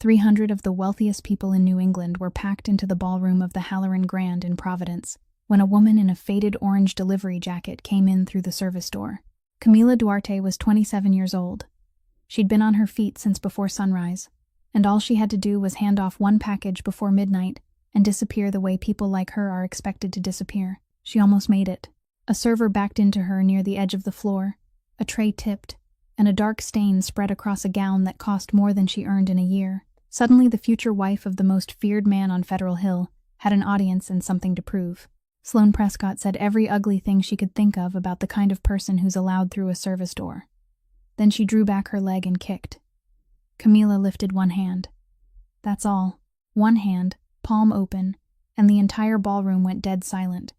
300 of the wealthiest people in New England were packed into the ballroom of the Halloran Grand in Providence when a woman in a faded orange delivery jacket came in through the service door. Camila Duarte was 27 years old. She'd been on her feet since before sunrise, and all she had to do was hand off one package before midnight and disappear the way people like her are expected to disappear. She almost made it. A server backed into her near the edge of the floor, a tray tipped, and a dark stain spread across a gown that cost more than she earned in a year. Suddenly, the future wife of the most feared man on Federal Hill had an audience and something to prove. Sloane Prescott said every ugly thing she could think of about the kind of person who's allowed through a service door. Then she drew back her leg and kicked. Camila lifted one hand. That's all. One hand, palm open, and the entire ballroom went dead silent.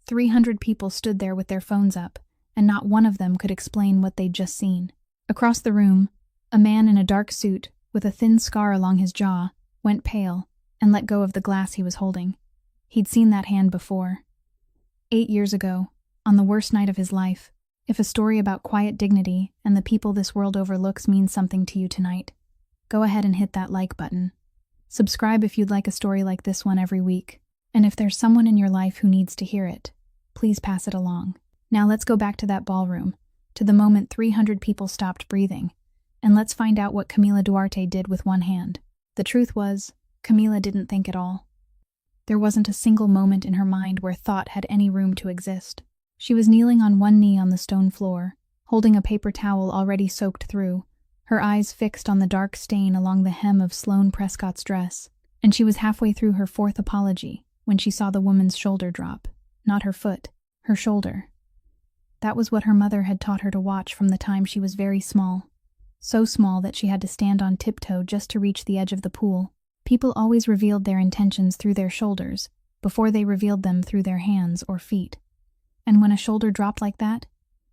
300 people stood there with their phones up, and not one of them could explain what they'd just seen. Across the room, a man in a dark suit, with a thin scar along his jaw, went pale and let go of the glass he was holding. He'd seen that hand before. 8 years ago, on the worst night of his life. If a story about quiet dignity and the people this world overlooks means something to you tonight, go ahead and hit that like button. Subscribe if you'd like a story like this one every week. And if there's someone in your life who needs to hear it, please pass it along. Now let's go back to that ballroom, to the moment 300 people stopped breathing, and let's find out what Camila Duarte did with one hand. The truth was, Camila didn't think at all. There wasn't a single moment in her mind where thought had any room to exist. She was kneeling on one knee on the stone floor, holding a paper towel already soaked through, her eyes fixed on the dark stain along the hem of Sloane Prescott's dress, and she was halfway through her fourth apology when she saw the woman's shoulder drop. Not her foot, her shoulder. That was what her mother had taught her to watch from the time she was very small. So small that she had to stand on tiptoe just to reach the edge of the pool. People always revealed their intentions through their shoulders, before they revealed them through their hands or feet. And when a shoulder dropped like that,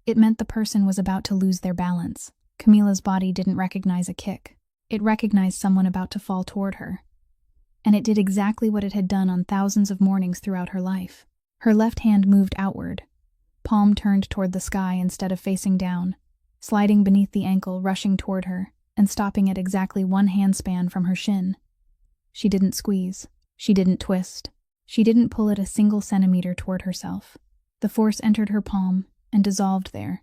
it meant the person was about to lose their balance. Camila's body didn't recognize a kick. It recognized someone about to fall toward her. And it did exactly what it had done on thousands of mornings throughout her life. Her left hand moved outward, palm turned toward the sky instead of facing down, sliding beneath the ankle, rushing toward her, and stopping at exactly one handspan from her shin. She didn't squeeze. She didn't twist. She didn't pull it a single centimeter toward herself. The force entered her palm and dissolved there,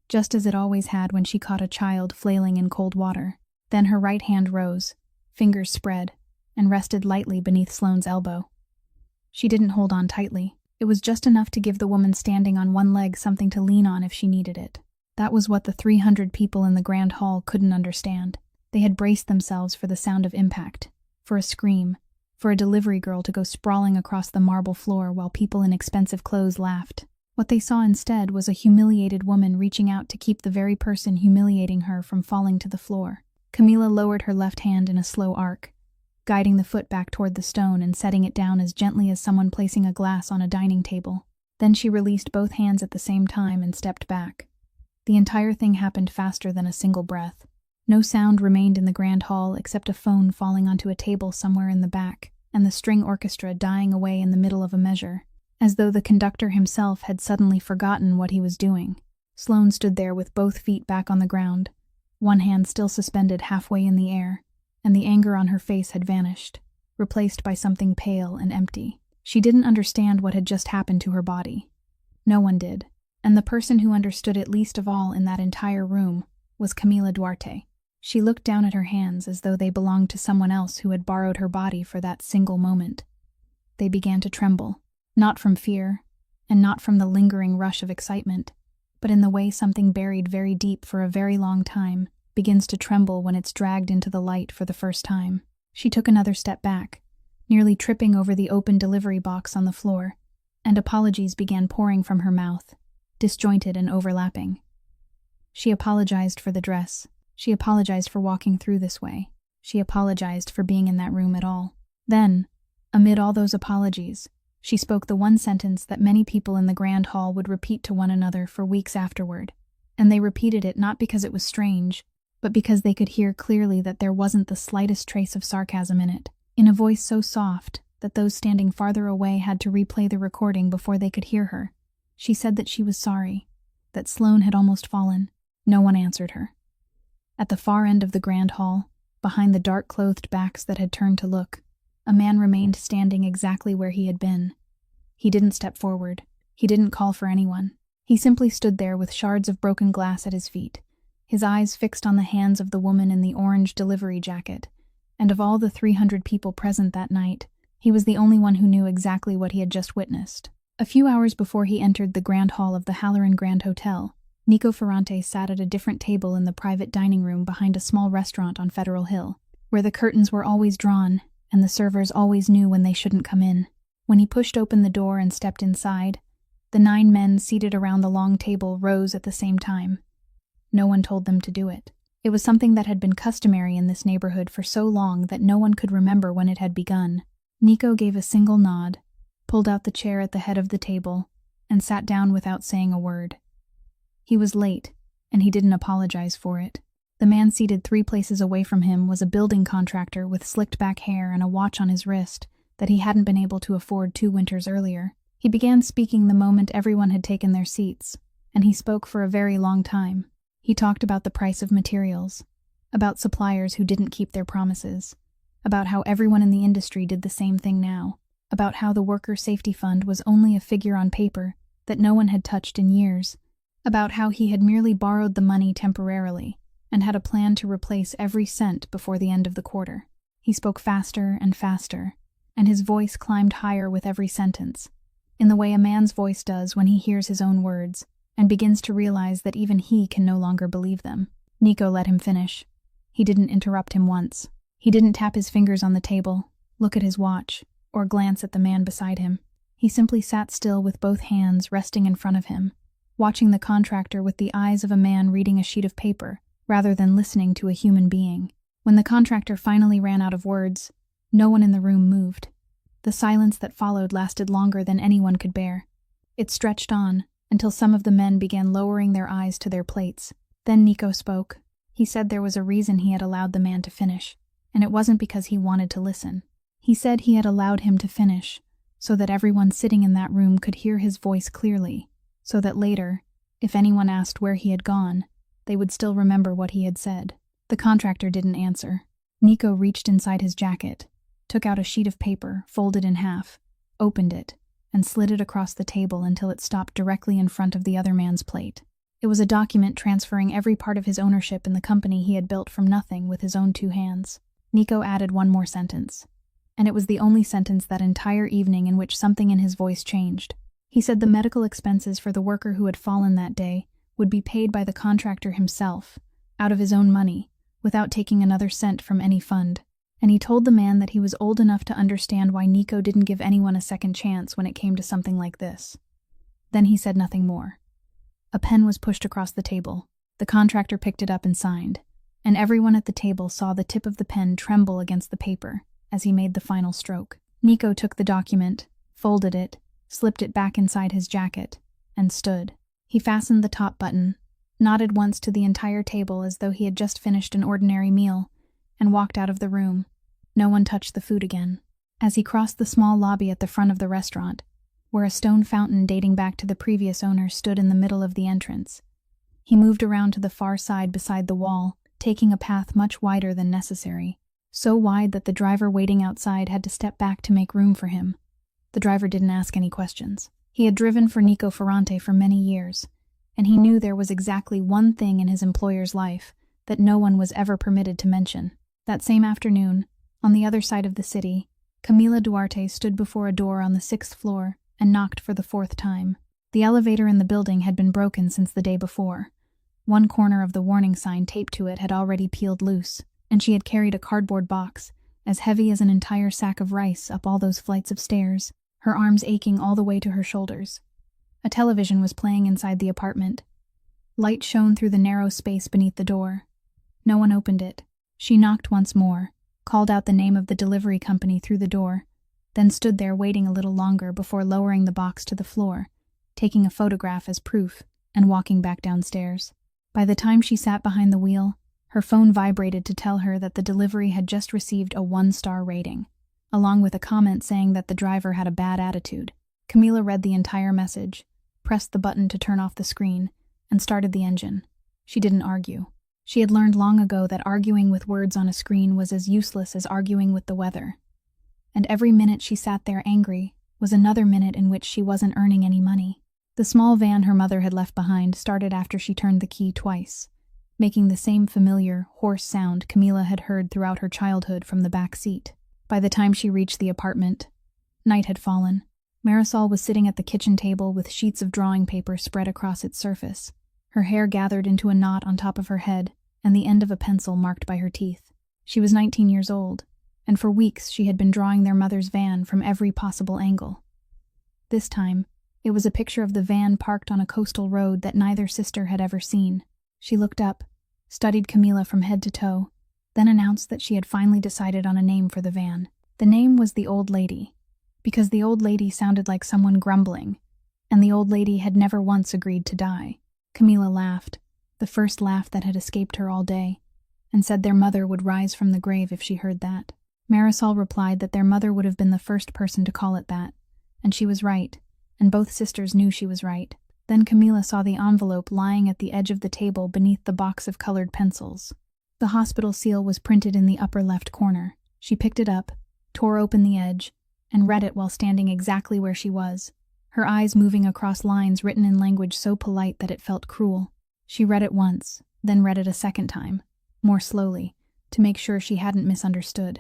just as it always had when she caught a child flailing in cold water. Then her right hand rose, fingers spread, and rested lightly beneath Sloane's elbow. She didn't hold on tightly. It was just enough to give the woman standing on one leg something to lean on if she needed it. That was what the 300 people in the grand hall couldn't understand. They had braced themselves for the sound of impact, for a scream, for a delivery girl to go sprawling across the marble floor while people in expensive clothes laughed. What they saw instead was a humiliated woman reaching out to keep the very person humiliating her from falling to the floor. Camila lowered her left hand in a slow arc, guiding the foot back toward the stone and setting it down as gently as someone placing a glass on a dining table. Then she released both hands at the same time and stepped back. The entire thing happened faster than a single breath. No sound remained in the grand hall except a phone falling onto a table somewhere in the back, and the string orchestra dying away in the middle of a measure, as though the conductor himself had suddenly forgotten what he was doing. Sloane stood there with both feet back on the ground, one hand still suspended halfway in the air, and the anger on her face had vanished, replaced by something pale and empty. She didn't understand what had just happened to her body. No one did, and the person who understood it least of all in that entire room was Camila Duarte. She looked down at her hands as though they belonged to someone else who had borrowed her body for that single moment. They began to tremble, not from fear, and not from the lingering rush of excitement, but in the way something buried very deep for a very long time begins to tremble when it's dragged into the light for the first time. She took another step back, nearly tripping over the open delivery box on the floor, and apologies began pouring from her mouth, disjointed and overlapping. She apologized for the dress. She apologized for walking through this way. She apologized for being in that room at all. Then, amid all those apologies, she spoke the one sentence that many people in the grand hall would repeat to one another for weeks afterward, and they repeated it not because it was strange, but because they could hear clearly that there wasn't the slightest trace of sarcasm in it. In a voice so soft that those standing farther away had to replay the recording before they could hear her, she said that she was sorry, that Sloane had almost fallen. No one answered her. At the far end of the grand hall, behind the dark-clothed backs that had turned to look, a man remained standing exactly where he had been. He didn't step forward. He didn't call for anyone. He simply stood there with shards of broken glass at his feet, his eyes fixed on the hands of the woman in the orange delivery jacket, and of all the 300 people present that night, he was the only one who knew exactly what he had just witnessed. A few hours before he entered the Grand Hall of the Halloran Grand Hotel, Nico Ferrante sat at a different table in the private dining room behind a small restaurant on Federal Hill, where the curtains were always drawn and the servers always knew when they shouldn't come in. When he pushed open the door and stepped inside, the 9 men seated around the long table rose at the same time. No one told them to do it. It was something that had been customary in this neighborhood for so long that no one could remember when it had begun. Nico gave a single nod, pulled out the chair at the head of the table, and sat down without saying a word. He was late, and he didn't apologize for it. The man seated 3 places away from him was a building contractor with slicked-back hair and a watch on his wrist that he hadn't been able to afford 2 winters earlier. He began speaking the moment everyone had taken their seats, and he spoke for a very long time. He talked about the price of materials, about suppliers who didn't keep their promises, about how everyone in the industry did the same thing now, about how the Worker Safety Fund was only a figure on paper that no one had touched in years, about how he had merely borrowed the money temporarily and had a plan to replace every cent before the end of the quarter. He spoke faster and faster, and his voice climbed higher with every sentence, in the way a man's voice does when he hears his own words and begins to realize that even he can no longer believe them. Nico let him finish. He didn't interrupt him once. He didn't tap his fingers on the table, look at his watch, or glance at the man beside him. He simply sat still with both hands resting in front of him, watching the contractor with the eyes of a man reading a sheet of paper rather than listening to a human being. When the contractor finally ran out of words, no one in the room moved. The silence that followed lasted longer than anyone could bear. It stretched on until some of the men began lowering their eyes to their plates. Then Nico spoke. He said there was a reason he had allowed the man to finish, and it wasn't because he wanted to listen. He said he had allowed him to finish so that everyone sitting in that room could hear his voice clearly, so that later, if anyone asked where he had gone, they would still remember what he had said. The contractor didn't answer. Nico reached inside his jacket, took out a sheet of paper, folded in half, opened it, and slid it across the table until it stopped directly in front of the other man's plate. It was a document transferring every part of his ownership in the company he had built from nothing with his own 2 hands. Nico added one more sentence, and it was the only sentence that entire evening in which something in his voice changed. He said the medical expenses for the worker who had fallen that day would be paid by the contractor himself, out of his own money, without taking another cent from any fund. And he told the man that he was old enough to understand why Nico didn't give anyone a second chance when it came to something like this. Then he said nothing more. A pen was pushed across the table. The contractor picked it up and signed, and everyone at the table saw the tip of the pen tremble against the paper as he made the final stroke. Nico took the document, folded it, slipped it back inside his jacket, and stood. He fastened the top button, nodded once to the entire table as though he had just finished an ordinary meal, and walked out of the room. No one touched the food again. As he crossed the small lobby at the front of the restaurant, where a stone fountain dating back to the previous owner stood in the middle of the entrance, he moved around to the far side beside the wall, taking a path much wider than necessary, so wide that the driver waiting outside had to step back to make room for him. The driver didn't ask any questions. He had driven for Nico Ferrante for many years, and he knew there was exactly one thing in his employer's life that no one was ever permitted to mention. That same afternoon, on the other side of the city, Camila Duarte stood before a door on the 6th floor and knocked for the 4th time. The elevator in the building had been broken since the day before. One corner of the warning sign taped to it had already peeled loose, and she had carried a cardboard box, as heavy as an entire sack of rice, up all those flights of stairs, her arms aching all the way to her shoulders. A television was playing inside the apartment. Light shone through the narrow space beneath the door. No one opened it. She knocked once more, called out the name of the delivery company through the door, then stood there waiting a little longer before lowering the box to the floor, taking a photograph as proof, and walking back downstairs. By the time she sat behind the wheel, her phone vibrated to tell her that the delivery had just received a 1-star rating, along with a comment saying that the driver had a bad attitude. Camila read the entire message, pressed the button to turn off the screen, and started the engine. She didn't argue. She had learned long ago that arguing with words on a screen was as useless as arguing with the weather. And every minute she sat there angry was another minute in which she wasn't earning any money. The small van her mother had left behind started after she turned the key twice, making the same familiar, hoarse sound Camila had heard throughout her childhood from the back seat. By the time she reached the apartment, night had fallen. Marisol was sitting at the kitchen table with sheets of drawing paper spread across its surface, her hair gathered into a knot on top of her head and the end of a pencil marked by her teeth. She was 19 years old, and for weeks she had been drawing their mother's van from every possible angle. This time, it was a picture of the van parked on a coastal road that neither sister had ever seen. She looked up, studied Camila from head to toe, then announced that she had finally decided on a name for the van. The name was The Old Lady, because the old lady sounded like someone grumbling, and the old lady had never once agreed to die. Camila laughed, the first laugh that had escaped her all day, and said their mother would rise from the grave if she heard that. Marisol replied that their mother would have been the first person to call it that, and she was right, and both sisters knew she was right. Then Camila saw the envelope lying at the edge of the table beneath the box of colored pencils. The hospital seal was printed in the upper left corner. She picked it up, tore open the edge, and read it while standing exactly where she was, her eyes moving across lines written in language so polite that it felt cruel. She read it once, then read it a second time, more slowly, to make sure she hadn't misunderstood.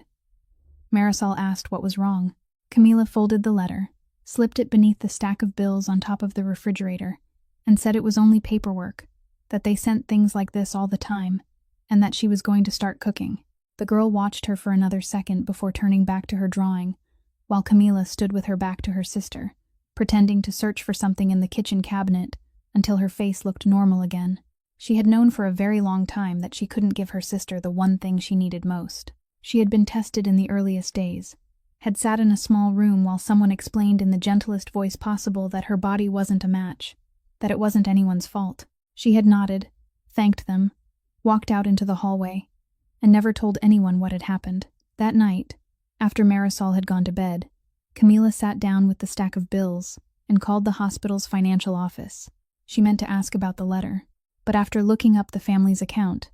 Marisol asked what was wrong. Camila folded the letter, slipped it beneath the stack of bills on top of the refrigerator, and said it was only paperwork, that they sent things like this all the time, and that she was going to start cooking. The girl watched her for another second before turning back to her drawing, while Camila stood with her back to her sister, pretending to search for something in the kitchen cabinet until her face looked normal again. She had known for a very long time that she couldn't give her sister the one thing she needed most. She had been tested in the earliest days, had sat in a small room while someone explained in the gentlest voice possible that her body wasn't a match, that it wasn't anyone's fault. She had nodded, thanked them, walked out into the hallway, and never told anyone what had happened. That night, after Marisol had gone to bed, Camila sat down with the stack of bills and called the hospital's financial office. She meant to ask about the letter, but after looking up the family's account,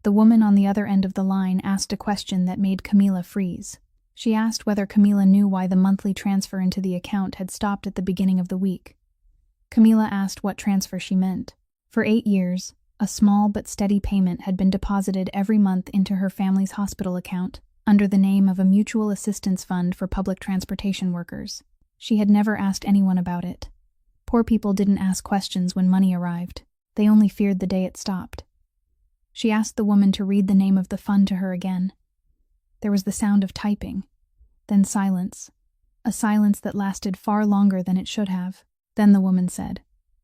the woman on the other end of the line asked a question that made Camila freeze. She asked whether Camila knew why the monthly transfer into the account had stopped at the beginning of the week. Camila asked what transfer she meant. For 8 years, a small but steady payment had been deposited every month into her family's hospital account under the name of a mutual assistance fund for public transportation workers. She had never asked anyone about it. Poor people didn't ask questions when money arrived. They only feared the day it stopped. She asked the woman to read the name of the fund to her again. There was the sound of typing, then silence, a silence that lasted far longer than it should have. Then the woman said,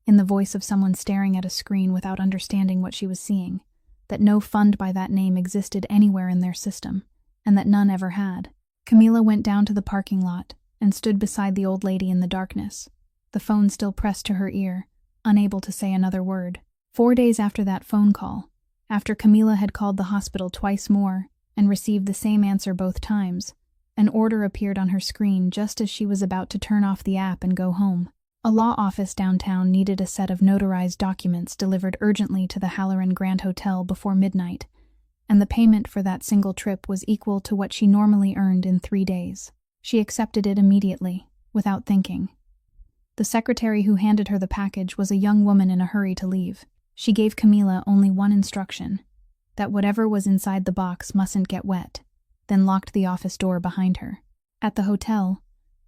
in the voice of someone staring at a screen without understanding what she was seeing, that no fund by that name existed anywhere in their system, and that none ever had. Camila went down to the parking lot and stood beside the old lady in the darkness, the phone still pressed to her ear, unable to say another word. 4 days after that phone call, after Camila had called the hospital twice more and received the same answer both times, an order appeared on her screen just as she was about to turn off the app and go home. A law office downtown needed a set of notarized documents delivered urgently to the Halloran Grand Hotel before midnight, and the payment for that single trip was equal to what she normally earned in 3 days. She accepted it immediately, without thinking. The secretary who handed her the package was a young woman in a hurry to leave. She gave Camila only one instruction, that whatever was inside the box mustn't get wet, then locked the office door behind her. At the hotel,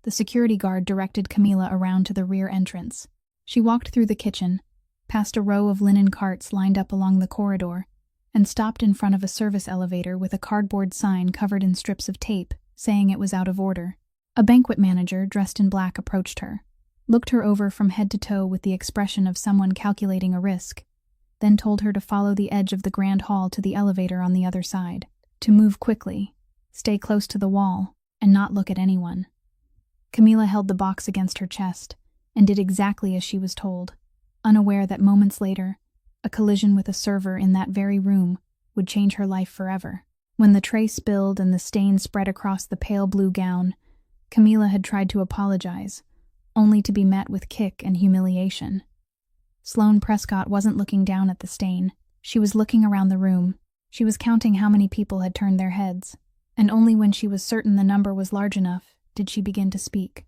the security guard directed Camila around to the rear entrance. She walked through the kitchen, past a row of linen carts lined up along the corridor, and stopped in front of a service elevator with a cardboard sign covered in strips of tape, saying it was out of order. A banquet manager, dressed in black, approached her, looked her over from head to toe with the expression of someone calculating a risk, then told her to follow the edge of the grand hall to the elevator on the other side, to move quickly, stay close to the wall, and not look at anyone. Camila held the box against her chest and did exactly as she was told, unaware that moments later, a collision with a server in that very room would change her life forever. When the tray spilled and the stain spread across the pale blue gown, Camila had tried to apologize, only to be met with kick and humiliation. Sloane Prescott wasn't looking down at the stain. She was looking around the room. She was counting how many people had turned their heads, and only when she was certain the number was large enough did she begin to speak.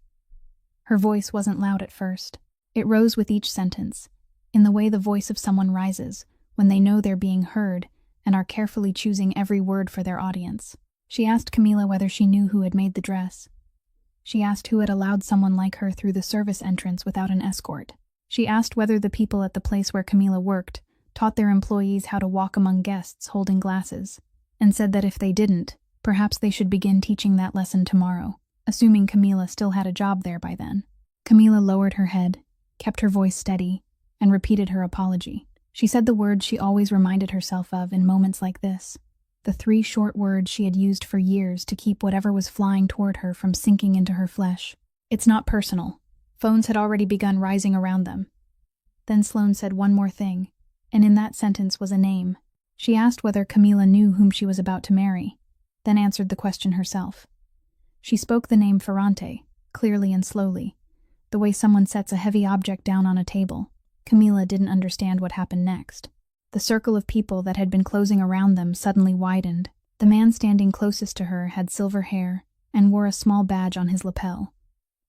Her voice wasn't loud at first. It rose with each sentence, in the way the voice of someone rises when they know they're being heard and are carefully choosing every word for their audience. She asked Camila whether she knew who had made the dress. She asked who had allowed someone like her through the service entrance without an escort. She asked whether the people at the place where Camila worked taught their employees how to walk among guests holding glasses, and said that if they didn't, perhaps they should begin teaching that lesson tomorrow, assuming Camila still had a job there by then. Camila lowered her head, kept her voice steady, and repeated her apology. She said the words she always reminded herself of in moments like this, the 3 short words she had used for years to keep whatever was flying toward her from sinking into her flesh. It's not personal. Phones had already begun rising around them. Then Sloane said one more thing, and in that sentence was a name. She asked whether Camila knew whom she was about to marry, then answered the question herself. She spoke the name Fiancée, clearly and slowly, the way someone sets a heavy object down on a table. Camila didn't understand what happened next. The circle of people that had been closing around them suddenly widened. The man standing closest to her had silver hair and wore a small badge on his lapel,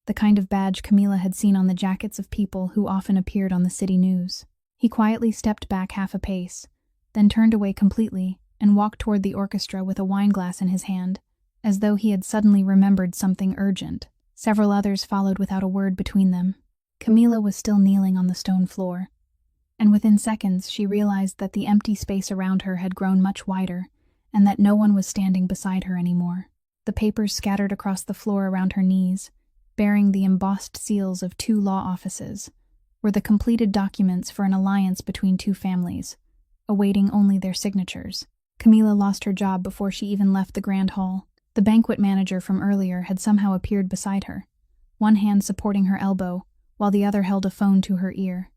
the kind of badge Camila had seen on the jackets of people who often appeared on the city news. He quietly stepped back half a pace, then turned away completely and walked toward the orchestra with a wineglass in his hand, as though he had suddenly remembered something urgent. Several others followed without a word between them. Camila was still kneeling on the stone floor, and within seconds she realized that the empty space around her had grown much wider, and that no one was standing beside her anymore. The papers scattered across the floor around her knees, bearing the embossed seals of 2 law offices, were the completed documents for an alliance between 2 families, awaiting only their signatures. Camila lost her job before she even left the grand hall. The banquet manager from earlier had somehow appeared beside her, one hand supporting her elbow, while the other held a phone to her ear.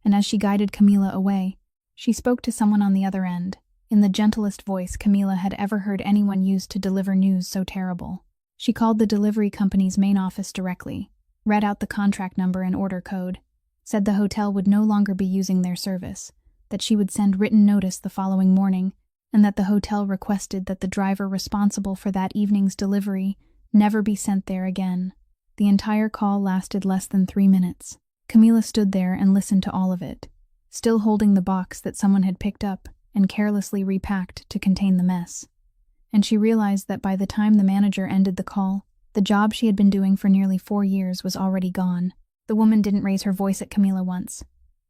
And as she guided Camila away, she spoke to someone on the other end, in the gentlest voice Camila had ever heard anyone use to deliver news so terrible. She called the delivery company's main office directly, read out the contract number and order code, said the hotel would no longer be using their service, that she would send written notice the following morning, and that the hotel requested that the driver responsible for that evening's delivery never be sent there again. The entire call lasted less than 3 minutes. Camila stood there and listened to all of it, still holding the box that someone had picked up and carelessly repacked to contain the mess. And she realized that by the time the manager ended the call, the job she had been doing for nearly 4 years was already gone. The woman didn't raise her voice at Camila once.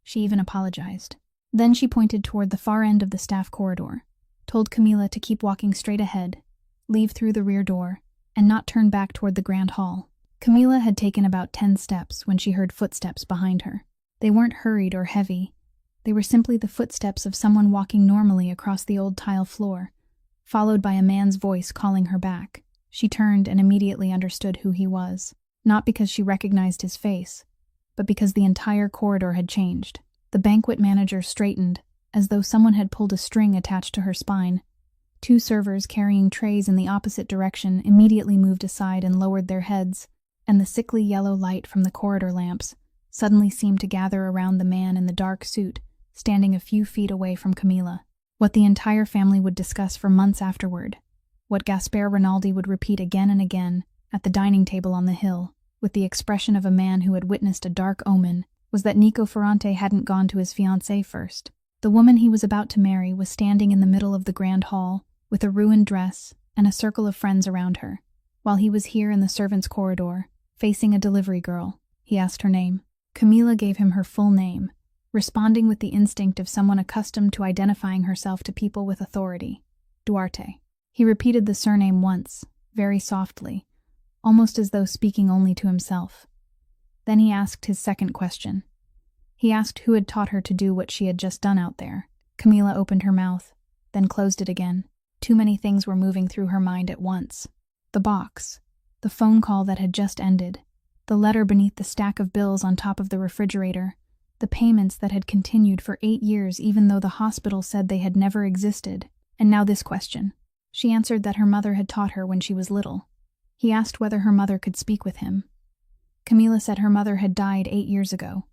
She even apologized. Then she pointed toward the far end of the staff corridor, told Camila to keep walking straight ahead, leave through the rear door, and not turn back toward the grand hall. Camila had taken about 10 steps when she heard footsteps behind her. They weren't hurried or heavy. They were simply the footsteps of someone walking normally across the old tile floor, followed by a man's voice calling her back. She turned and immediately understood who he was, not because she recognized his face, but because the entire corridor had changed. The banquet manager straightened, as though someone had pulled a string attached to her spine. 2 servers carrying trays in the opposite direction immediately moved aside and lowered their heads, and the sickly yellow light from the corridor lamps suddenly seemed to gather around the man in the dark suit, standing a few feet away from Camila. What the entire family would discuss for months afterward, what Gaspar Rinaldi would repeat again and again at the dining table on the hill, with the expression of a man who had witnessed a dark omen, was that Nico Ferrante hadn't gone to his fiancée first. The woman he was about to marry was standing in the middle of the grand hall, with a ruined dress and a circle of friends around her, while he was here in the servants' corridor, facing a delivery girl. He asked her name. Camila gave him her full name, responding with the instinct of someone accustomed to identifying herself to people with authority. Duarte. He repeated the surname once, very softly, almost as though speaking only to himself. Then he asked his second question. He asked who had taught her to do what she had just done out there. Camila opened her mouth, then closed it again. Too many things were moving through her mind at once. The box, the phone call that had just ended, the letter beneath the stack of bills on top of the refrigerator, the payments that had continued for 8 years even though the hospital said they had never existed, and now this question. She answered that her mother had taught her when she was little. He asked whether her mother could speak with him. Camila said her mother had died 8 years ago.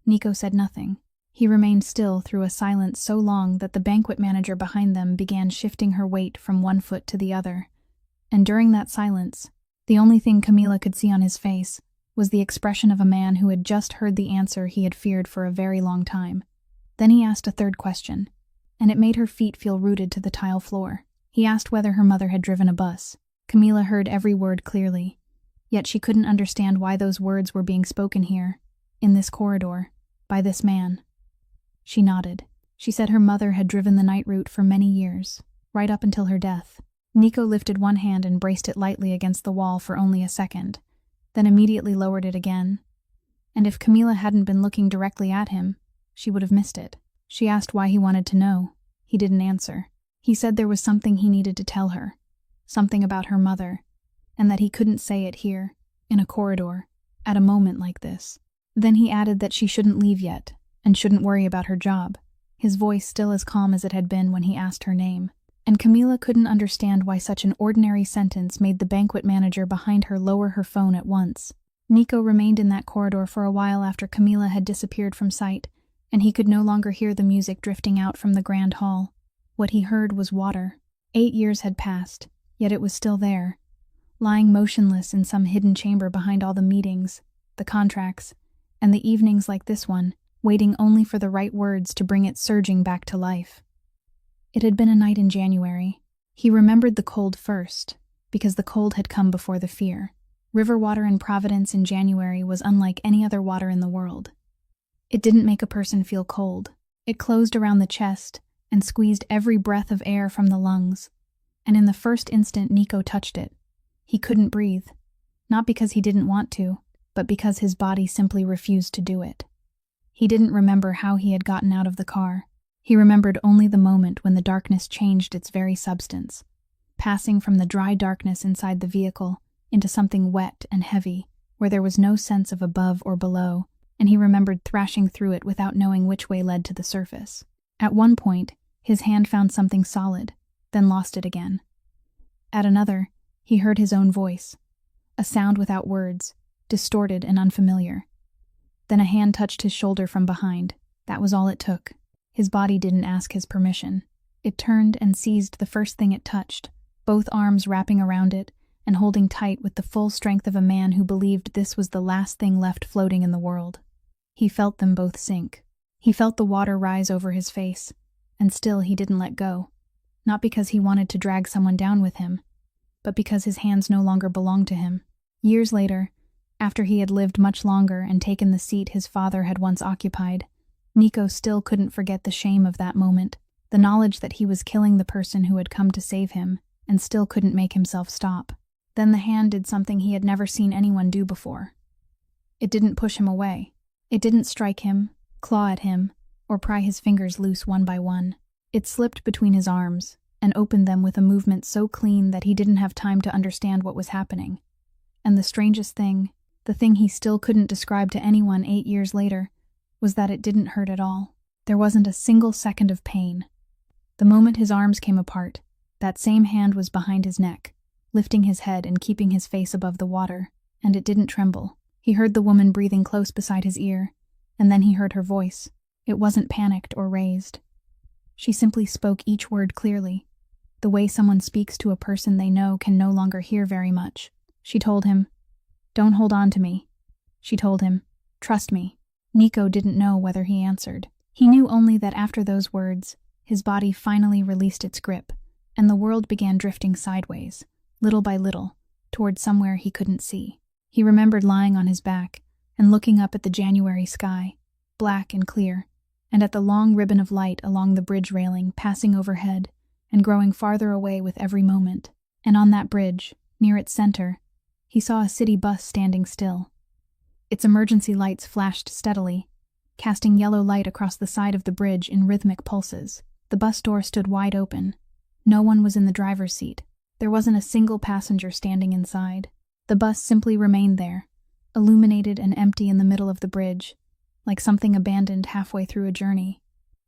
Nico said nothing. He remained still through a silence so long that the banquet manager behind them began shifting her weight from one foot to the other. And during that silence, the only thing Camila could see on his face was the expression of a man who had just heard the answer he had feared for a very long time. Then he asked a third question, and it made her feet feel rooted to the tile floor. He asked whether her mother had driven a bus. Camila heard every word clearly, yet she couldn't understand why those words were being spoken here, in this corridor, by this man. She nodded. She said her mother had driven the night route for many years, right up until her death. Nico lifted one hand and braced it lightly against the wall for only a second, then immediately lowered it again. And if Camila hadn't been looking directly at him, she would have missed it. She asked why he wanted to know. He didn't answer. He said there was something he needed to tell her, something about her mother, and that he couldn't say it here, in a corridor, at a moment like this. Then he added that she shouldn't leave yet, and shouldn't worry about her job, his voice still as calm as it had been when he asked her name. And Camila couldn't understand why such an ordinary sentence made the banquet manager behind her lower her phone at once. Nico remained in that corridor for a while after Camila had disappeared from sight, and he could no longer hear the music drifting out from the grand hall. What he heard was water. 8 years had passed, yet it was still there, lying motionless in some hidden chamber behind all the meetings, the contracts, and the evenings like this one, waiting only for the right words to bring it surging back to life. It had been a night in January. He remembered the cold first, because the cold had come before the fear. River water in Providence in January was unlike any other water in the world. It didn't make a person feel cold. It closed around the chest and squeezed every breath of air from the lungs. And in the first instant Nico touched it, he couldn't breathe. Not because he didn't want to, but because his body simply refused to do it. He didn't remember how he had gotten out of the car. He remembered only the moment when the darkness changed its very substance, passing from the dry darkness inside the vehicle into something wet and heavy, where there was no sense of above or below, and he remembered thrashing through it without knowing which way led to the surface. At one point, his hand found something solid, then lost it again. At another, he heard his own voice, a sound without words, distorted and unfamiliar. Then a hand touched his shoulder from behind. That was all it took. His body didn't ask his permission. It turned and seized the first thing it touched, both arms wrapping around it and holding tight with the full strength of a man who believed this was the last thing left floating in the world. He felt them both sink. He felt the water rise over his face, and still he didn't let go. Not because he wanted to drag someone down with him, but because his hands no longer belonged to him. Years later, after he had lived much longer and taken the seat his father had once occupied, Nico still couldn't forget the shame of that moment, the knowledge that he was killing the person who had come to save him, and still couldn't make himself stop. Then the hand did something he had never seen anyone do before. It didn't push him away. It didn't strike him, claw at him, or pry his fingers loose one by one. It slipped between his arms and opened them with a movement so clean that he didn't have time to understand what was happening. And the strangest thing, the thing he still couldn't describe to anyone 8 years later, was that it didn't hurt at all. There wasn't a single second of pain. The moment his arms came apart, that same hand was behind his neck, lifting his head and keeping his face above the water, and it didn't tremble. He heard the woman breathing close beside his ear, and then he heard her voice. It wasn't panicked or raised. She simply spoke each word clearly, the way someone speaks to a person they know can no longer hear very much. She told him, "Don't hold on to me." She told him, "Trust me." Nico didn't know whether he answered. He knew only that after those words, his body finally released its grip, and the world began drifting sideways, little by little, toward somewhere he couldn't see. He remembered lying on his back and looking up at the January sky, black and clear, and at the long ribbon of light along the bridge railing passing overhead and growing farther away with every moment. And on that bridge, near its center, he saw a city bus standing still. Its emergency lights flashed steadily, casting yellow light across the side of the bridge in rhythmic pulses. The bus door stood wide open. No one was in the driver's seat. There wasn't a single passenger standing inside. The bus simply remained there, illuminated and empty in the middle of the bridge, like something abandoned halfway through a journey.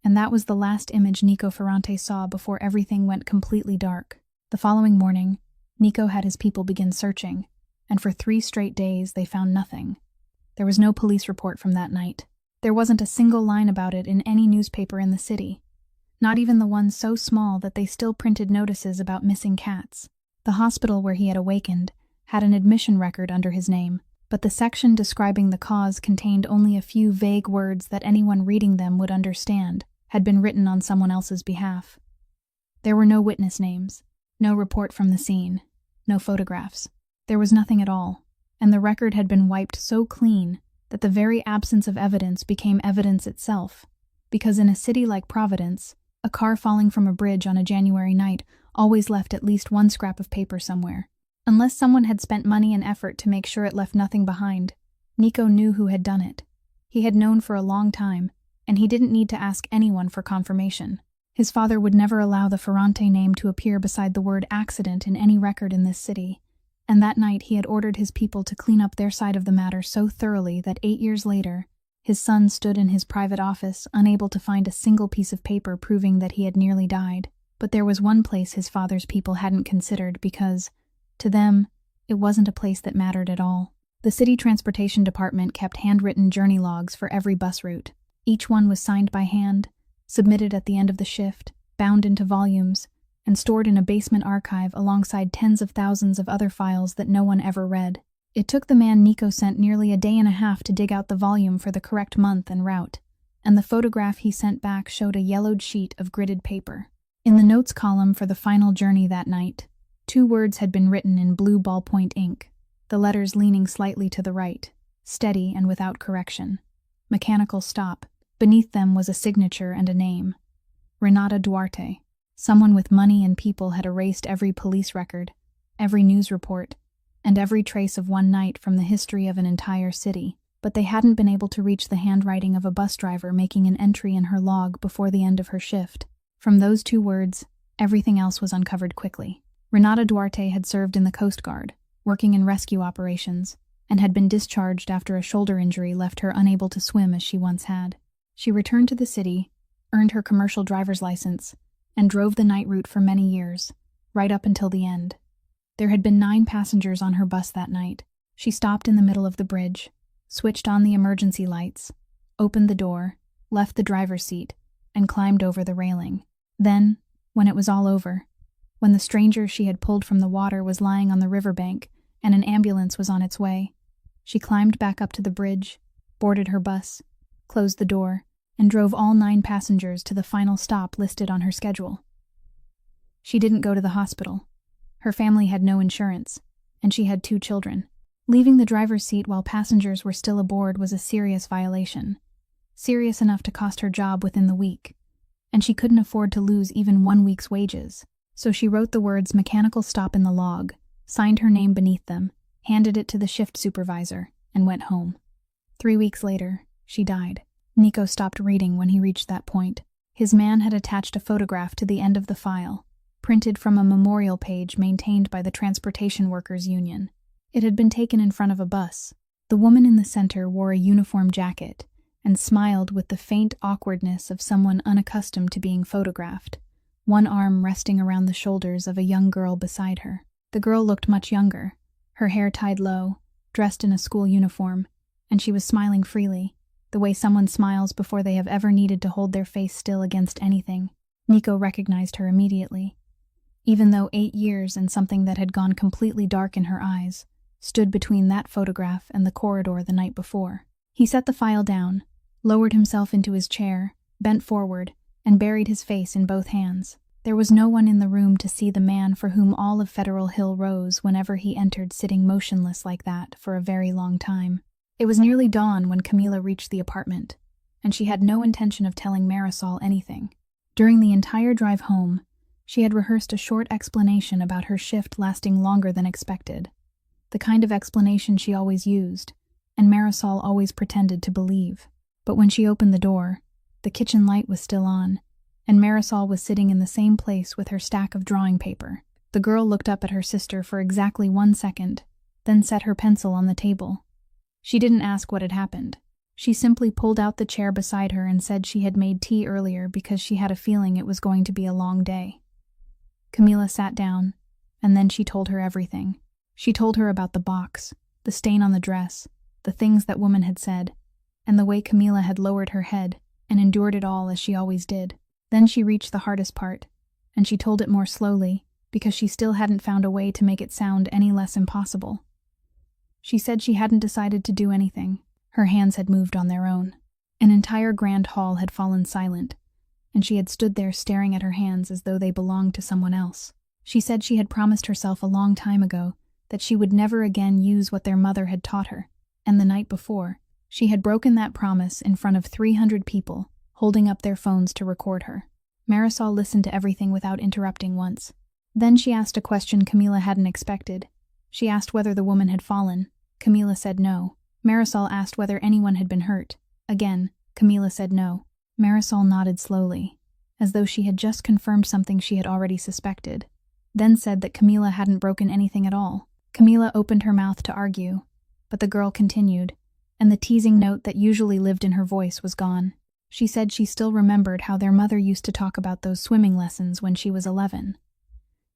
And that was the last image Nico Ferrante saw before everything went completely dark. The following morning, Nico had his people begin searching, and for 3 straight days they found nothing. There was no police report from that night. There wasn't a single line about it in any newspaper in the city, not even the ones so small that they still printed notices about missing cats. The hospital where he had awakened had an admission record under his name, but the section describing the cause contained only a few vague words that anyone reading them would understand had been written on someone else's behalf. There were no witness names, no report from the scene, no photographs. There was nothing at all, and the record had been wiped so clean that the very absence of evidence became evidence itself, because in a city like Providence, a car falling from a bridge on a January night always left at least one scrap of paper somewhere. Unless someone had spent money and effort to make sure it left nothing behind, Nico knew who had done it. He had known for a long time, and he didn't need to ask anyone for confirmation. His father would never allow the Fiancée name to appear beside the word accident in any record in this city, and that night he had ordered his people to clean up their side of the matter so thoroughly that 8 years later, his son stood in his private office, unable to find a single piece of paper proving that he had nearly died. But there was one place his father's people hadn't considered because, to them, it wasn't a place that mattered at all. The city transportation department kept handwritten journey logs for every bus route. Each one was signed by hand, submitted at the end of the shift, bound into volumes, and stored in a basement archive alongside tens of thousands of other files that no one ever read. It took the man Nico sent nearly a day and a half to dig out the volume for the correct month and route, and the photograph he sent back showed a yellowed sheet of gridded paper. In the notes column for the final journey that night, 2 words had been written in blue ballpoint ink, the letters leaning slightly to the right, steady and without correction. Mechanical stop. Beneath them was a signature and a name. Renata Duarte. Someone with money and people had erased every police record, every news report, and every trace of one night from the history of an entire city, but they hadn't been able to reach the handwriting of a bus driver making an entry in her log before the end of her shift. From those 2 words, everything else was uncovered quickly. Renata Duarte had served in the Coast Guard, working in rescue operations, and had been discharged after a shoulder injury left her unable to swim as she once had. She returned to the city, earned her commercial driver's license, and drove the night route for many years, right up until the end. There had been 9 passengers on her bus that night. She stopped in the middle of the bridge, switched on the emergency lights, opened the door, left the driver's seat, and climbed over the railing. Then, when it was all over, when the stranger she had pulled from the water was lying on the riverbank and an ambulance was on its way, she climbed back up to the bridge, boarded her bus, closed the door, and drove all 9 passengers to the final stop listed on her schedule. She didn't go to the hospital. Her family had no insurance, and she had 2 children. Leaving the driver's seat while passengers were still aboard was a serious violation, serious enough to cost her job within the week, and she couldn't afford to lose even 1 week's wages. So she wrote the words mechanical stop in the log, signed her name beneath them, handed it to the shift supervisor, and went home. 3 weeks later, she died. Nico stopped reading when he reached that point. His man had attached a photograph to the end of the file, printed from a memorial page maintained by the Transportation Workers Union. It had been taken in front of a bus. The woman in the center wore a uniform jacket and smiled with the faint awkwardness of someone unaccustomed to being photographed, one arm resting around the shoulders of a young girl beside her. The girl looked much younger, her hair tied low, dressed in a school uniform, and she was smiling freely, the way someone smiles before they have ever needed to hold their face still against anything. Nico recognized her immediately, even though 8 years and something that had gone completely dark in her eyes stood between that photograph and the corridor the night before. He set the file down, lowered himself into his chair, bent forward, and buried his face in both hands. There was no one in the room to see the man for whom all of Federal Hill rose whenever he entered, sitting motionless like that for a very long time. It was nearly dawn when Camila reached the apartment, and she had no intention of telling Marisol anything. During the entire drive home, she had rehearsed a short explanation about her shift lasting longer than expected, the kind of explanation she always used, and Marisol always pretended to believe. But when she opened the door, the kitchen light was still on, and Marisol was sitting in the same place with her stack of drawing paper. The girl looked up at her sister for exactly 1 second, then set her pencil on the table. She didn't ask what had happened. She simply pulled out the chair beside her and said she had made tea earlier because she had a feeling it was going to be a long day. Camila sat down, and then she told her everything. She told her about the box, the stain on the dress, the things that woman had said, and the way Camila had lowered her head and endured it all as she always did. Then she reached the hardest part, and she told it more slowly, because she still hadn't found a way to make it sound any less impossible. She said she hadn't decided to do anything. Her hands had moved on their own. An entire grand hall had fallen silent, and she had stood there staring at her hands as though they belonged to someone else. She said she had promised herself a long time ago that she would never again use what their mother had taught her, and the night before, she had broken that promise in front of 300 people, holding up their phones to record her. Marisol listened to everything without interrupting once. Then she asked a question Camila hadn't expected. She asked whether the woman had fallen. Camila said no. Marisol asked whether anyone had been hurt. Again, Camila said no. Marisol nodded slowly, as though she had just confirmed something she had already suspected, then said that Camila hadn't broken anything at all. Camila opened her mouth to argue, but the girl continued, and the teasing note that usually lived in her voice was gone. She said she still remembered how their mother used to talk about those swimming lessons when she was 11.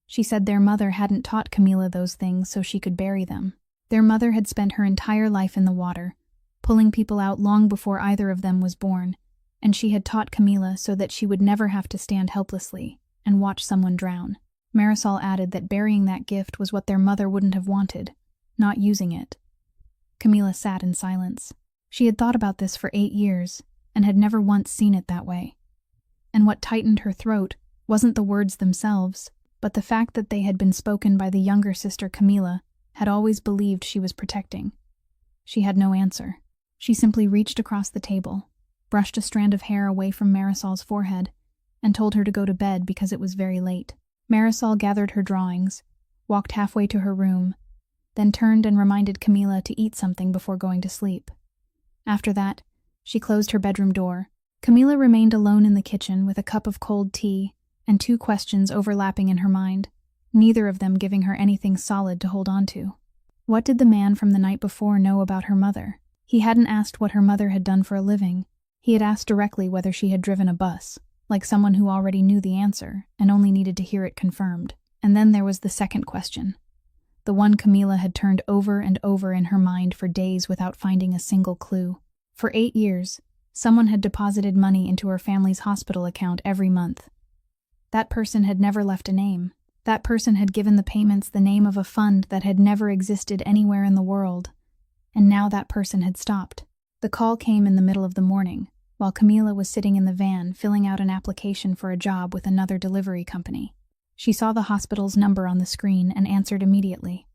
She said their mother hadn't taught Camila those things so she could bury them. Their mother had spent her entire life in the water, pulling people out long before either of them was born, and she had taught Camila so that she would never have to stand helplessly and watch someone drown. Marisol added that burying that gift was what their mother wouldn't have wanted, not using it. Camila sat in silence. She had thought about this for 8 years and had never once seen it that way. And what tightened her throat wasn't the words themselves, but the fact that they had been spoken by the younger sister Camila had always believed she was protecting. She had no answer. She simply reached across the table, brushed a strand of hair away from Marisol's forehead, and told her to go to bed because it was very late. Marisol gathered her drawings, walked halfway to her room, then turned and reminded Camila to eat something before going to sleep. After that, she closed her bedroom door. Camila remained alone in the kitchen with a cup of cold tea and 2 questions overlapping in her mind, neither of them giving her anything solid to hold on to. What did the man from the night before know about her mother? He hadn't asked what her mother had done for a living. He had asked directly whether she had driven a bus, like someone who already knew the answer and only needed to hear it confirmed. And then there was the second question, the one Camila had turned over and over in her mind for days without finding a single clue. For 8 years, someone had deposited money into her family's hospital account every month. That person had never left a name. That person had given the payments the name of a fund that had never existed anywhere in the world. And now that person had stopped. The call came in the middle of the morning, while Camila was sitting in the van filling out an application for a job with another delivery company. She saw the hospital's number on the screen and answered immediately.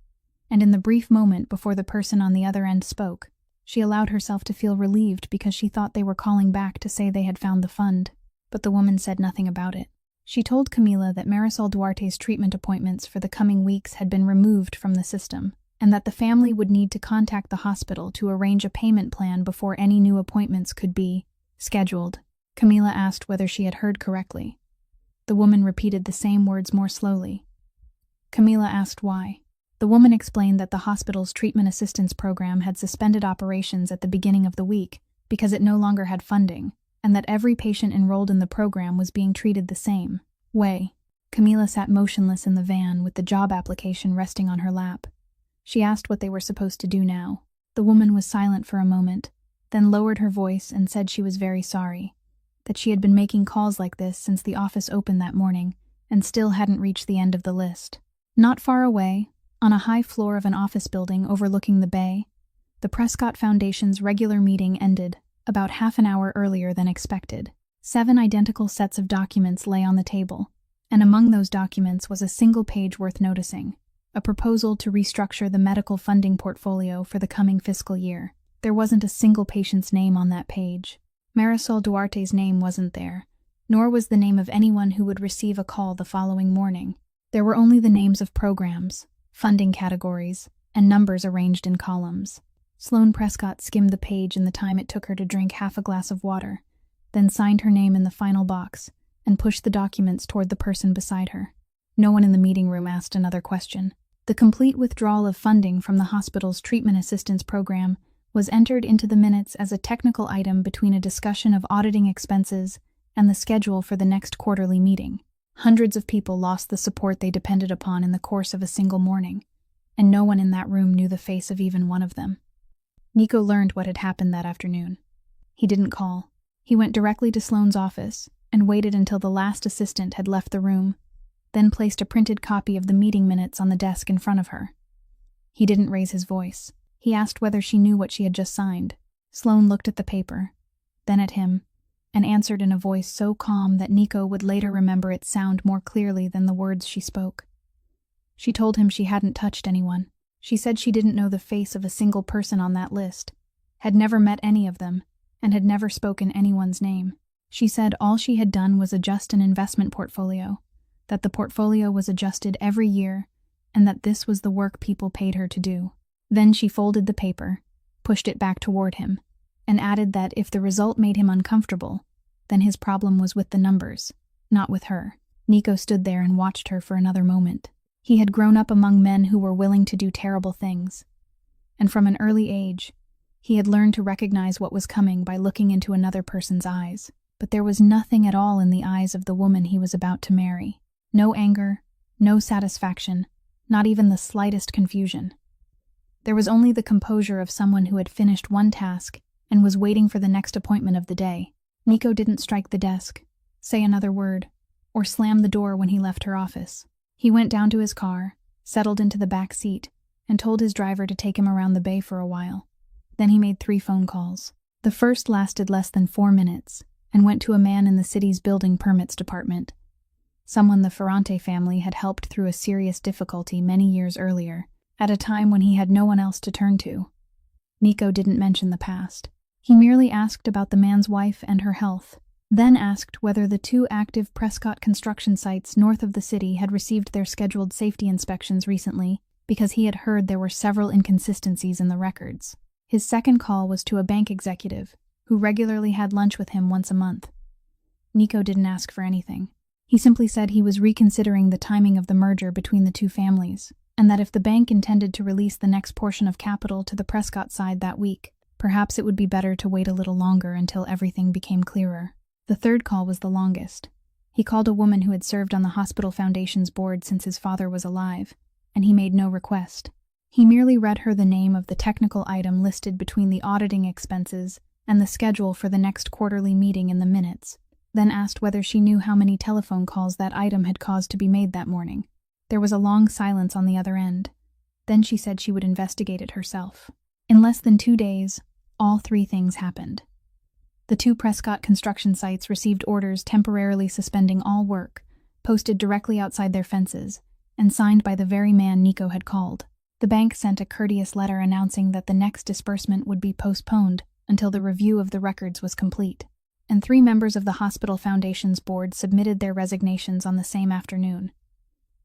And in the brief moment before the person on the other end spoke, she allowed herself to feel relieved because she thought they were calling back to say they had found the fund. But the woman said nothing about it. She told Camila that Marisol Duarte's treatment appointments for the coming weeks had been removed from the system, and that the family would need to contact the hospital to arrange a payment plan before any new appointments could be scheduled. Camila asked whether she had heard correctly. The woman repeated the same words more slowly. Camila asked why. The woman explained that the hospital's treatment assistance program had suspended operations at the beginning of the week because it no longer had funding, and that every patient enrolled in the program was being treated the same way. Camila sat motionless in the van with the job application resting on her lap. She asked what they were supposed to do now. The woman was silent for a moment, then lowered her voice and said she was very sorry, that she had been making calls like this since the office opened that morning and still hadn't reached the end of the list. Not far away, on a high floor of an office building overlooking the bay, the Prescott Foundation's regular meeting ended about half an hour earlier than expected. 7 identical sets of documents lay on the table, and among those documents was a single page worth noticing, a proposal to restructure the medical funding portfolio for the coming fiscal year. There wasn't a single patient's name on that page. Marisol Duarte's name wasn't there, nor was the name of anyone who would receive a call the following morning. There were only the names of programs, funding categories, and numbers arranged in columns. Sloane Prescott skimmed the page in the time it took her to drink half a glass of water, then signed her name in the final box and pushed the documents toward the person beside her. No one in the meeting room asked another question. The complete withdrawal of funding from the hospital's treatment assistance program was entered into the minutes as a technical item between a discussion of auditing expenses and the schedule for the next quarterly meeting. Hundreds of people lost the support they depended upon in the course of a single morning, and no one in that room knew the face of even one of them. Nico learned what had happened that afternoon. He didn't call. He went directly to Sloane's office and waited until the last assistant had left the room, then placed a printed copy of the meeting minutes on the desk in front of her. He didn't raise his voice. He asked whether she knew what she had just signed. Sloane looked at the paper, then at him, and answered in a voice so calm that Nico would later remember its sound more clearly than the words she spoke. She told him she hadn't touched anyone. She said she didn't know the face of a single person on that list, had never met any of them, and had never spoken anyone's name. She said all she had done was adjust an investment portfolio, that the portfolio was adjusted every year, and that this was the work people paid her to do. Then she folded the paper, pushed it back toward him, and added that if the result made him uncomfortable, then his problem was with the numbers, not with her. Nico stood there and watched her for another moment. He had grown up among men who were willing to do terrible things, and from an early age, he had learned to recognize what was coming by looking into another person's eyes. But there was nothing at all in the eyes of the woman he was about to marry. No anger, no satisfaction, not even the slightest confusion. There was only the composure of someone who had finished one task and was waiting for the next appointment of the day. Nico didn't strike the desk, say another word, or slam the door when he left her office. He went down to his car, settled into the back seat, and told his driver to take him around the bay for a while. Then he made 3 phone calls. The first lasted less than 4 minutes, and went to a man in the city's building permits department, someone the Fiancée family had helped through a serious difficulty many years earlier, at a time when he had no one else to turn to. Nico didn't mention the past. He merely asked about the man's wife and her health, then asked whether the 2 active Prescott construction sites north of the city had received their scheduled safety inspections recently, because he had heard there were several inconsistencies in the records. His second call was to a bank executive, who regularly had lunch with him once a month. Nico didn't ask for anything. He simply said he was reconsidering the timing of the merger between the 2 families, and that if the bank intended to release the next portion of capital to the Prescott side that week, perhaps it would be better to wait a little longer until everything became clearer. The third call was the longest. He called a woman who had served on the Hospital Foundation's board since his father was alive, and he made no request. He merely read her the name of the technical item listed between the auditing expenses and the schedule for the next quarterly meeting in the minutes, then asked whether she knew how many telephone calls that item had caused to be made that morning. There was a long silence on the other end. Then she said she would investigate it herself. In less than 2 days, all 3 things happened. The 2 Prescott construction sites received orders temporarily suspending all work, posted directly outside their fences, and signed by the very man Nico had called. The bank sent a courteous letter announcing that the next disbursement would be postponed until the review of the records was complete, and 3 members of the Hospital Foundation's board submitted their resignations on the same afternoon,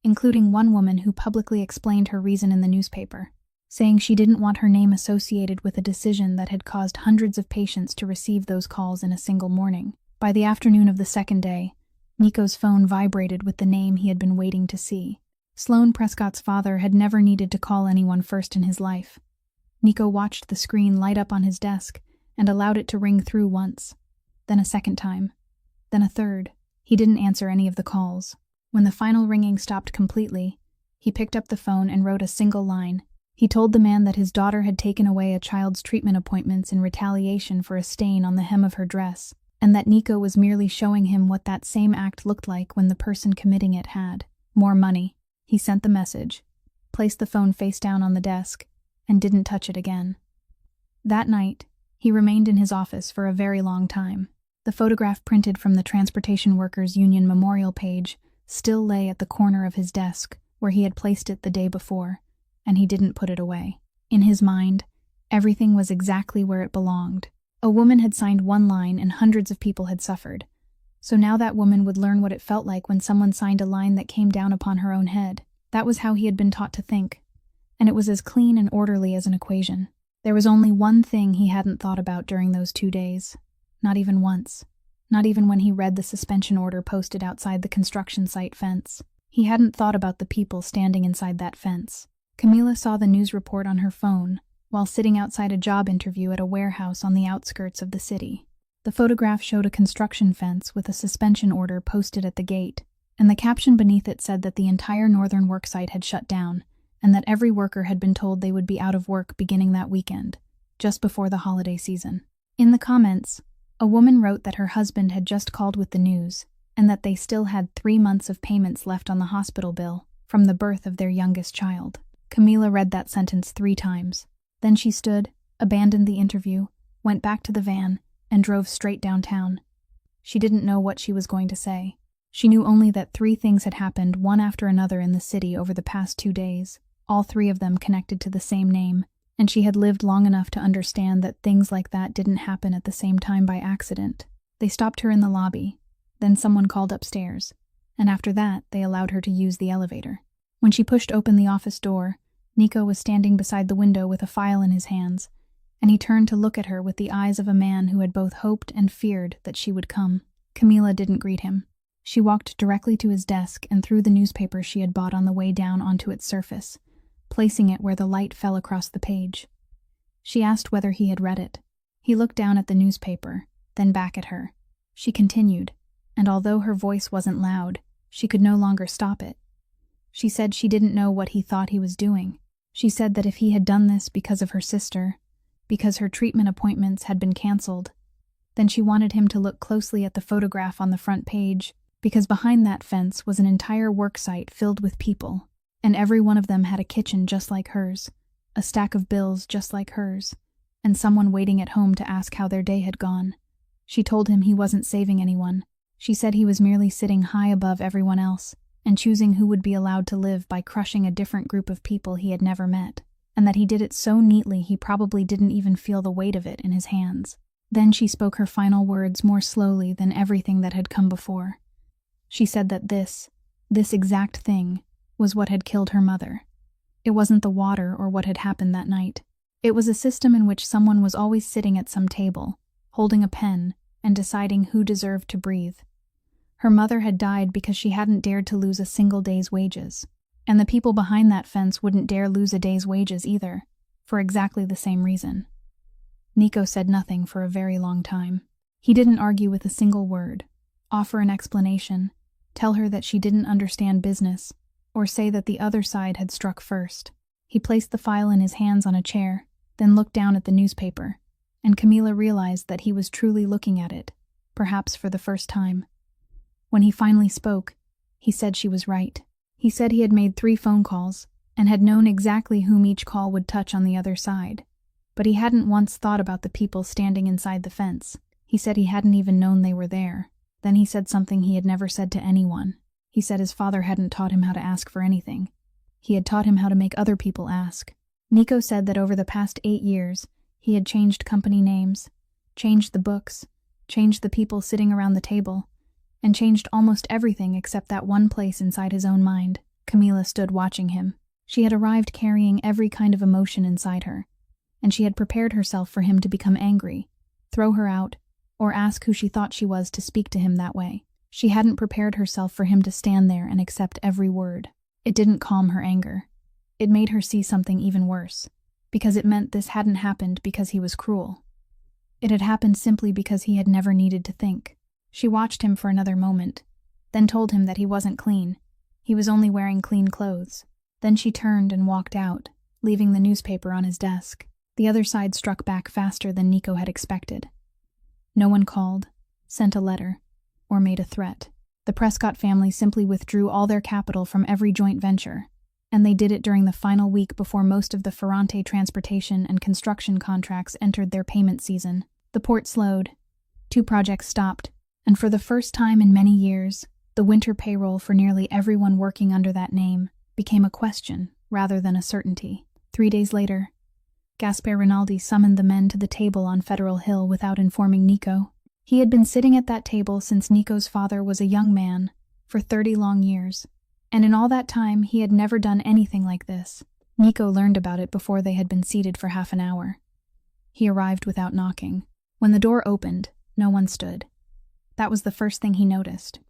including one woman who publicly explained her reason in the newspaper, saying she didn't want her name associated with a decision that had caused hundreds of patients to receive those calls in a single morning. By the afternoon of the second day, Nico's phone vibrated with the name he had been waiting to see. Sloane Prescott's father had never needed to call anyone first in his life. Nico watched the screen light up on his desk and allowed it to ring through once, then a second time, then a third. He didn't answer any of the calls. When the final ringing stopped completely, he picked up the phone and wrote a single line. He told the man that his daughter had taken away a child's treatment appointments in retaliation for a stain on the hem of her dress, and that Nico was merely showing him what that same act looked like when the person committing it had more money. He sent the message, placed the phone face down on the desk, and didn't touch it again. That night, he remained in his office for a very long time. The photograph printed from the Transportation Workers Union memorial page still lay at the corner of his desk, where he had placed it the day before, and he didn't put it away. In his mind, everything was exactly where it belonged. A woman had signed one line and hundreds of people had suffered. So now that woman would learn what it felt like when someone signed a line that came down upon her own head. That was how he had been taught to think, and it was as clean and orderly as an equation. There was only one thing he hadn't thought about during those 2 days. Not even once. Not even when he read the suspension order posted outside the construction site fence. He hadn't thought about the people standing inside that fence. Camila saw the news report on her phone while sitting outside a job interview at a warehouse on the outskirts of the city. The photograph showed a construction fence with a suspension order posted at the gate, and the caption beneath it said that the entire northern worksite had shut down, and that every worker had been told they would be out of work beginning that weekend, just before the holiday season. In the comments, a woman wrote that her husband had just called with the news and that they still had 3 months of payments left on the hospital bill from the birth of their youngest child. Camila read that sentence 3 times. Then she stood, abandoned the interview, went back to the van, and drove straight downtown. She didn't know what she was going to say. She knew only that 3 things had happened one after another in the city over the past 2 days, all 3 of them connected to the same name, and she had lived long enough to understand that things like that didn't happen at the same time by accident. They stopped her in the lobby, then someone called upstairs, and after that they allowed her to use the elevator. When she pushed open the office door, Nico was standing beside the window with a file in his hands, and he turned to look at her with the eyes of a man who had both hoped and feared that she would come. Camila didn't greet him. She walked directly to his desk and threw the newspaper she had bought on the way down onto its surface, placing it where the light fell across the page. She asked whether he had read it. He looked down at the newspaper, then back at her. She continued, and although her voice wasn't loud, she could no longer stop it. She said she didn't know what he thought he was doing. She said that if he had done this because of her sister, because her treatment appointments had been canceled, then she wanted him to look closely at the photograph on the front page, because behind that fence was an entire worksite filled with people, and every one of them had a kitchen just like hers, a stack of bills just like hers, and someone waiting at home to ask how their day had gone. She told him he wasn't saving anyone. She said he was merely sitting high above everyone else, and choosing who would be allowed to live by crushing a different group of people he had never met, and that he did it so neatly he probably didn't even feel the weight of it in his hands. Then she spoke her final words more slowly than everything that had come before. She said that this exact thing, was what had killed her mother. It wasn't the water or what had happened that night. It was a system in which someone was always sitting at some table, holding a pen, and deciding who deserved to breathe. Her mother had died because she hadn't dared to lose a single day's wages, and the people behind that fence wouldn't dare lose a day's wages either, for exactly the same reason. Nico said nothing for a very long time. He didn't argue with a single word, offer an explanation, tell her that she didn't understand business, or say that the other side had struck first. He placed the file in his hands on a chair, then looked down at the newspaper, and Camila realized that he was truly looking at it, perhaps for the first time. When he finally spoke, he said she was right. He said he had made 3 phone calls, and had known exactly whom each call would touch on the other side, but he hadn't once thought about the people standing inside the fence. He said he hadn't even known they were there. Then he said something he had never said to anyone. He said his father hadn't taught him how to ask for anything. He had taught him how to make other people ask. Nico said that over the past 8 years, he had changed company names, changed the books, changed the people sitting around the table, and changed almost everything except that one place inside his own mind. Camila stood watching him. She had arrived carrying every kind of emotion inside her, and she had prepared herself for him to become angry, throw her out, or ask who she thought she was to speak to him that way. She hadn't prepared herself for him to stand there and accept every word. It didn't calm her anger. It made her see something even worse, because it meant this hadn't happened because he was cruel. It had happened simply because he had never needed to think. She watched him for another moment, then told him that he wasn't clean. He was only wearing clean clothes. Then she turned and walked out, leaving the newspaper on his desk. The other side struck back faster than Nico had expected. No one called, sent a letter, or made a threat. The Prescott family simply withdrew all their capital from every joint venture, and they did it during the final week before most of the Fiancée transportation and construction contracts entered their payment season. The port slowed. 2 projects stopped, and for the first time in many years, the winter payroll for nearly everyone working under that name became a question rather than a certainty. 3 days later, Gaspar Rinaldi summoned the men to the table on Federal Hill without informing Nico. He had been sitting at that table since Nico's father was a young man, for 30 long years, and in all that time he had never done anything like this. Nico learned about it before they had been seated for half an hour. He arrived without knocking. When the door opened, no one stood. That was the first thing he noticed,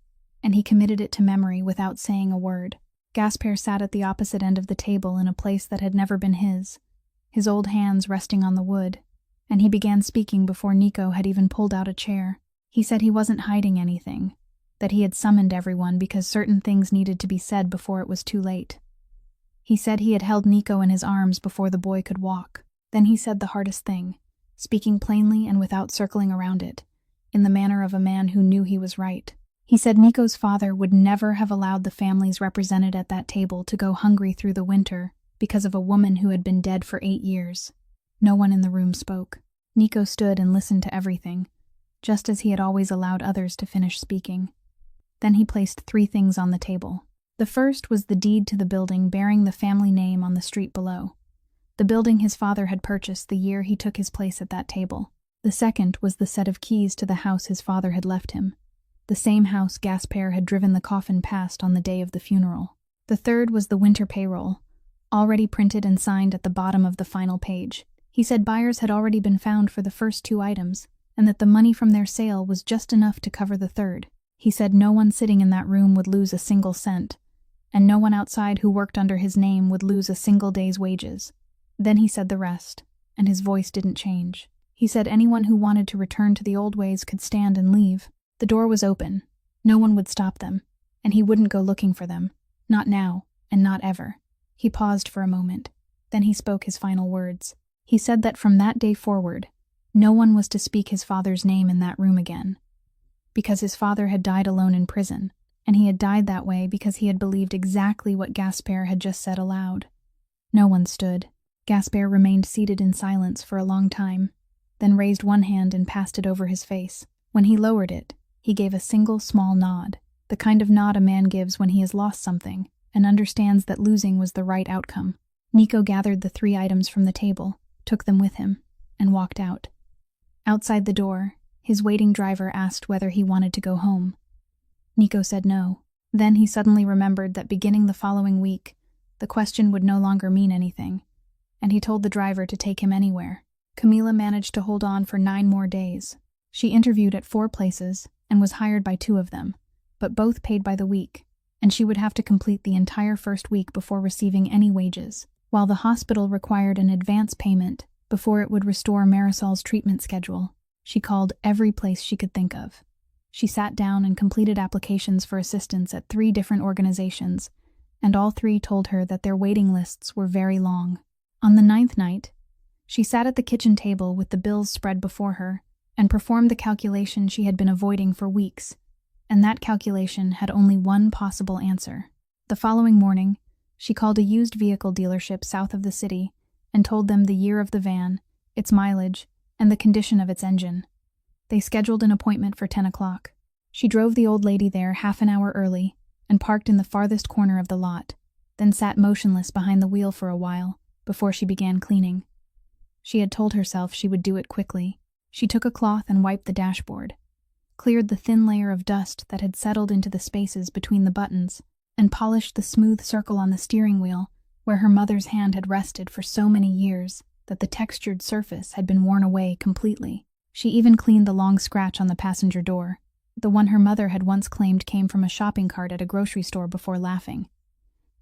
and he committed it to memory without saying a word. Gaspar sat at the opposite end of the table in a place that had never been his old hands resting on the wood, and he began speaking before Nico had even pulled out a chair. He said he wasn't hiding anything, that he had summoned everyone because certain things needed to be said before it was too late. He said he had held Nico in his arms before the boy could walk. Then he said the hardest thing. speaking plainly and without circling around it, in the manner of a man who knew he was right. He said Nico's father would never have allowed the families represented at that table to go hungry through the winter because of a woman who had been dead for 8 years. No one in the room spoke. Nico stood and listened to everything, just as he had always allowed others to finish speaking. Then he placed 3 things on the table. The first was the deed to the building bearing the family name on the street below. The building his father had purchased the year he took his place at that table. The second was the set of keys to the house his father had left him, the same house Gaspard had driven the coffin past on the day of the funeral. The third was the winter payroll, already printed and signed at the bottom of the final page. He said buyers had already been found for the first 2 items, and that the money from their sale was just enough to cover the third. He said no one sitting in that room would lose a single cent, and no one outside who worked under his name would lose a single day's wages. Then he said the rest, and his voice didn't change. He said anyone who wanted to return to the old ways could stand and leave. The door was open. No one would stop them, and he wouldn't go looking for them. Not now, and not ever. He paused for a moment. Then he spoke his final words. He said that from that day forward, no one was to speak his father's name in that room again, because his father had died alone in prison, and he had died that way because he had believed exactly what Gaspard had just said aloud. No one stood. Gaspard remained seated in silence for a long time, then raised one hand and passed it over his face. When he lowered it, he gave a single small nod, the kind of nod a man gives when he has lost something and understands that losing was the right outcome. Nico gathered the 3 items from the table, took them with him, and walked out. Outside the door, his waiting driver asked whether he wanted to go home. Nico said no. Then he suddenly remembered that beginning the following week, the question would no longer mean anything, and he told the driver to take him anywhere. Camila managed to hold on for 9 more days. She interviewed at 4 places and was hired by 2 of them, but both paid by the week, and she would have to complete the entire first week before receiving any wages, while the hospital required an advance payment before it would restore Marisol's treatment schedule. She called every place she could think of. She sat down and completed applications for assistance at 3 different organizations, and all 3 told her that their waiting lists were very long. On the 9th night, she sat at the kitchen table with the bills spread before her and performed the calculation she had been avoiding for weeks, and that calculation had only one possible answer. The following morning, she called a used vehicle dealership south of the city and told them the year of the van, its mileage, and the condition of its engine. They scheduled an appointment for 10 o'clock. She drove the old lady there half an hour early and parked in the farthest corner of the lot, then sat motionless behind the wheel for a while before she began cleaning. She had told herself she would do it quickly. She took a cloth and wiped the dashboard, cleared the thin layer of dust that had settled into the spaces between the buttons, and polished the smooth circle on the steering wheel where her mother's hand had rested for so many years that the textured surface had been worn away completely. She even cleaned the long scratch on the passenger door, the one her mother had once claimed came from a shopping cart at a grocery store, before laughing.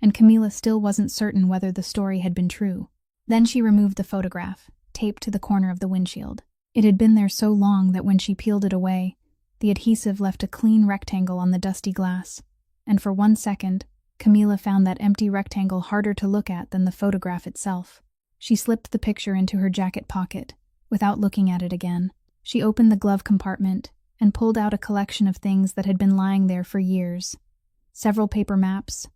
And Camila still wasn't certain whether the story had been true. Then she removed the photograph, taped to the corner of the windshield. It had been there so long that when she peeled it away, the adhesive left a clean rectangle on the dusty glass, and for 1 second, Camila found that empty rectangle harder to look at than the photograph itself. She slipped the picture into her jacket pocket, without looking at it again. She opened the glove compartment and pulled out a collection of things that had been lying there for years. Several paper maps,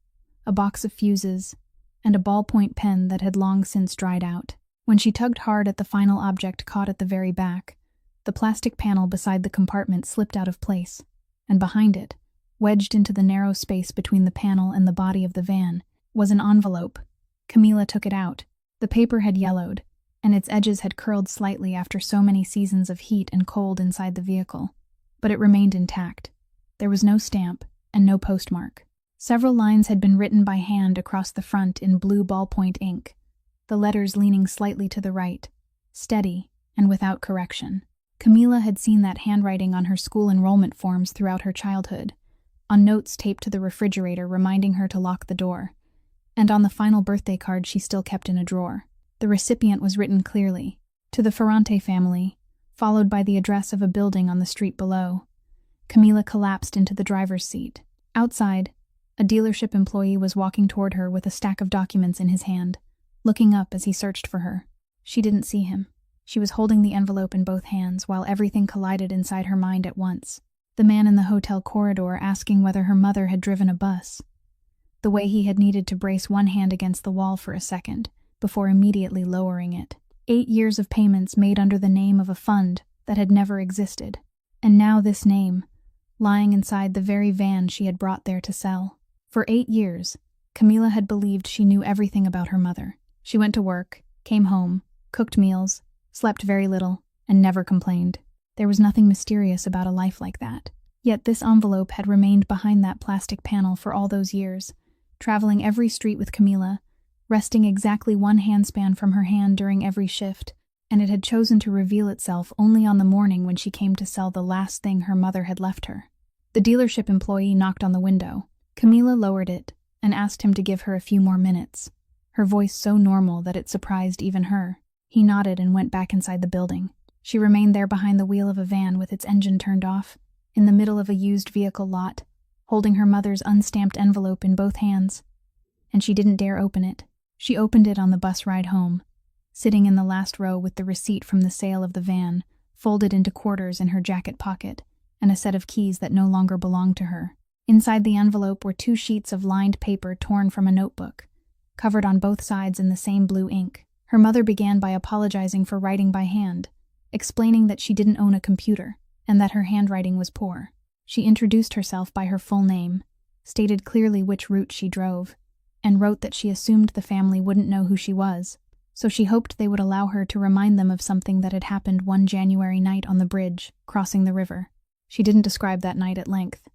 a box of fuses, and a ballpoint pen that had long since dried out. When she tugged hard at the final object caught at the very back, the plastic panel beside the compartment slipped out of place, and behind it, wedged into the narrow space between the panel and the body of the van, was an envelope. Camila took it out. The paper had yellowed, and its edges had curled slightly after so many seasons of heat and cold inside the vehicle, but it remained intact. There was no stamp and no postmark. Several lines had been written by hand across the front in blue ballpoint ink, the letters leaning slightly to the right, steady and without correction. Camila had seen that handwriting on her school enrollment forms throughout her childhood, on notes taped to the refrigerator reminding her to lock the door, and on the final birthday card she still kept in a drawer. The recipient was written clearly, to the Fiancée family, followed by the address of a building on the street below. Camila collapsed into the driver's seat. Outside, a dealership employee was walking toward her with a stack of documents in his hand, looking up as he searched for her. She didn't see him. She was holding the envelope in both hands while everything collided inside her mind at once. The man in the hotel corridor asking whether her mother had driven a bus. The way he had needed to brace one hand against the wall for a second, before immediately lowering it. 8 years of payments made under the name of a fund that had never existed. And now this name, lying inside the very van she had brought there to sell. For 8 years, Camila had believed she knew everything about her mother. She went to work, came home, cooked meals, slept very little, and never complained. There was nothing mysterious about a life like that. Yet this envelope had remained behind that plastic panel for all those years, traveling every street with Camila, resting exactly one handspan from her hand during every shift, and it had chosen to reveal itself only on the morning when she came to sell the last thing her mother had left her. The dealership employee knocked on the window. Camila lowered it and asked him to give her a few more minutes, her voice so normal that it surprised even her. He nodded and went back inside the building. She remained there behind the wheel of a van with its engine turned off, in the middle of a used vehicle lot, holding her mother's unstamped envelope in both hands. And she didn't dare open it. She opened it on the bus ride home, sitting in the last row with the receipt from the sale of the van, folded into quarters in her jacket pocket, and a set of keys that no longer belonged to her. Inside the envelope were 2 sheets of lined paper torn from a notebook, covered on both sides in the same blue ink. Her mother began by apologizing for writing by hand, explaining that she didn't own a computer, and that her handwriting was poor. She introduced herself by her full name, stated clearly which route she drove, and wrote that she assumed the family wouldn't know who she was, so she hoped they would allow her to remind them of something that had happened one January night on the bridge, crossing the river. She didn't describe that night at length.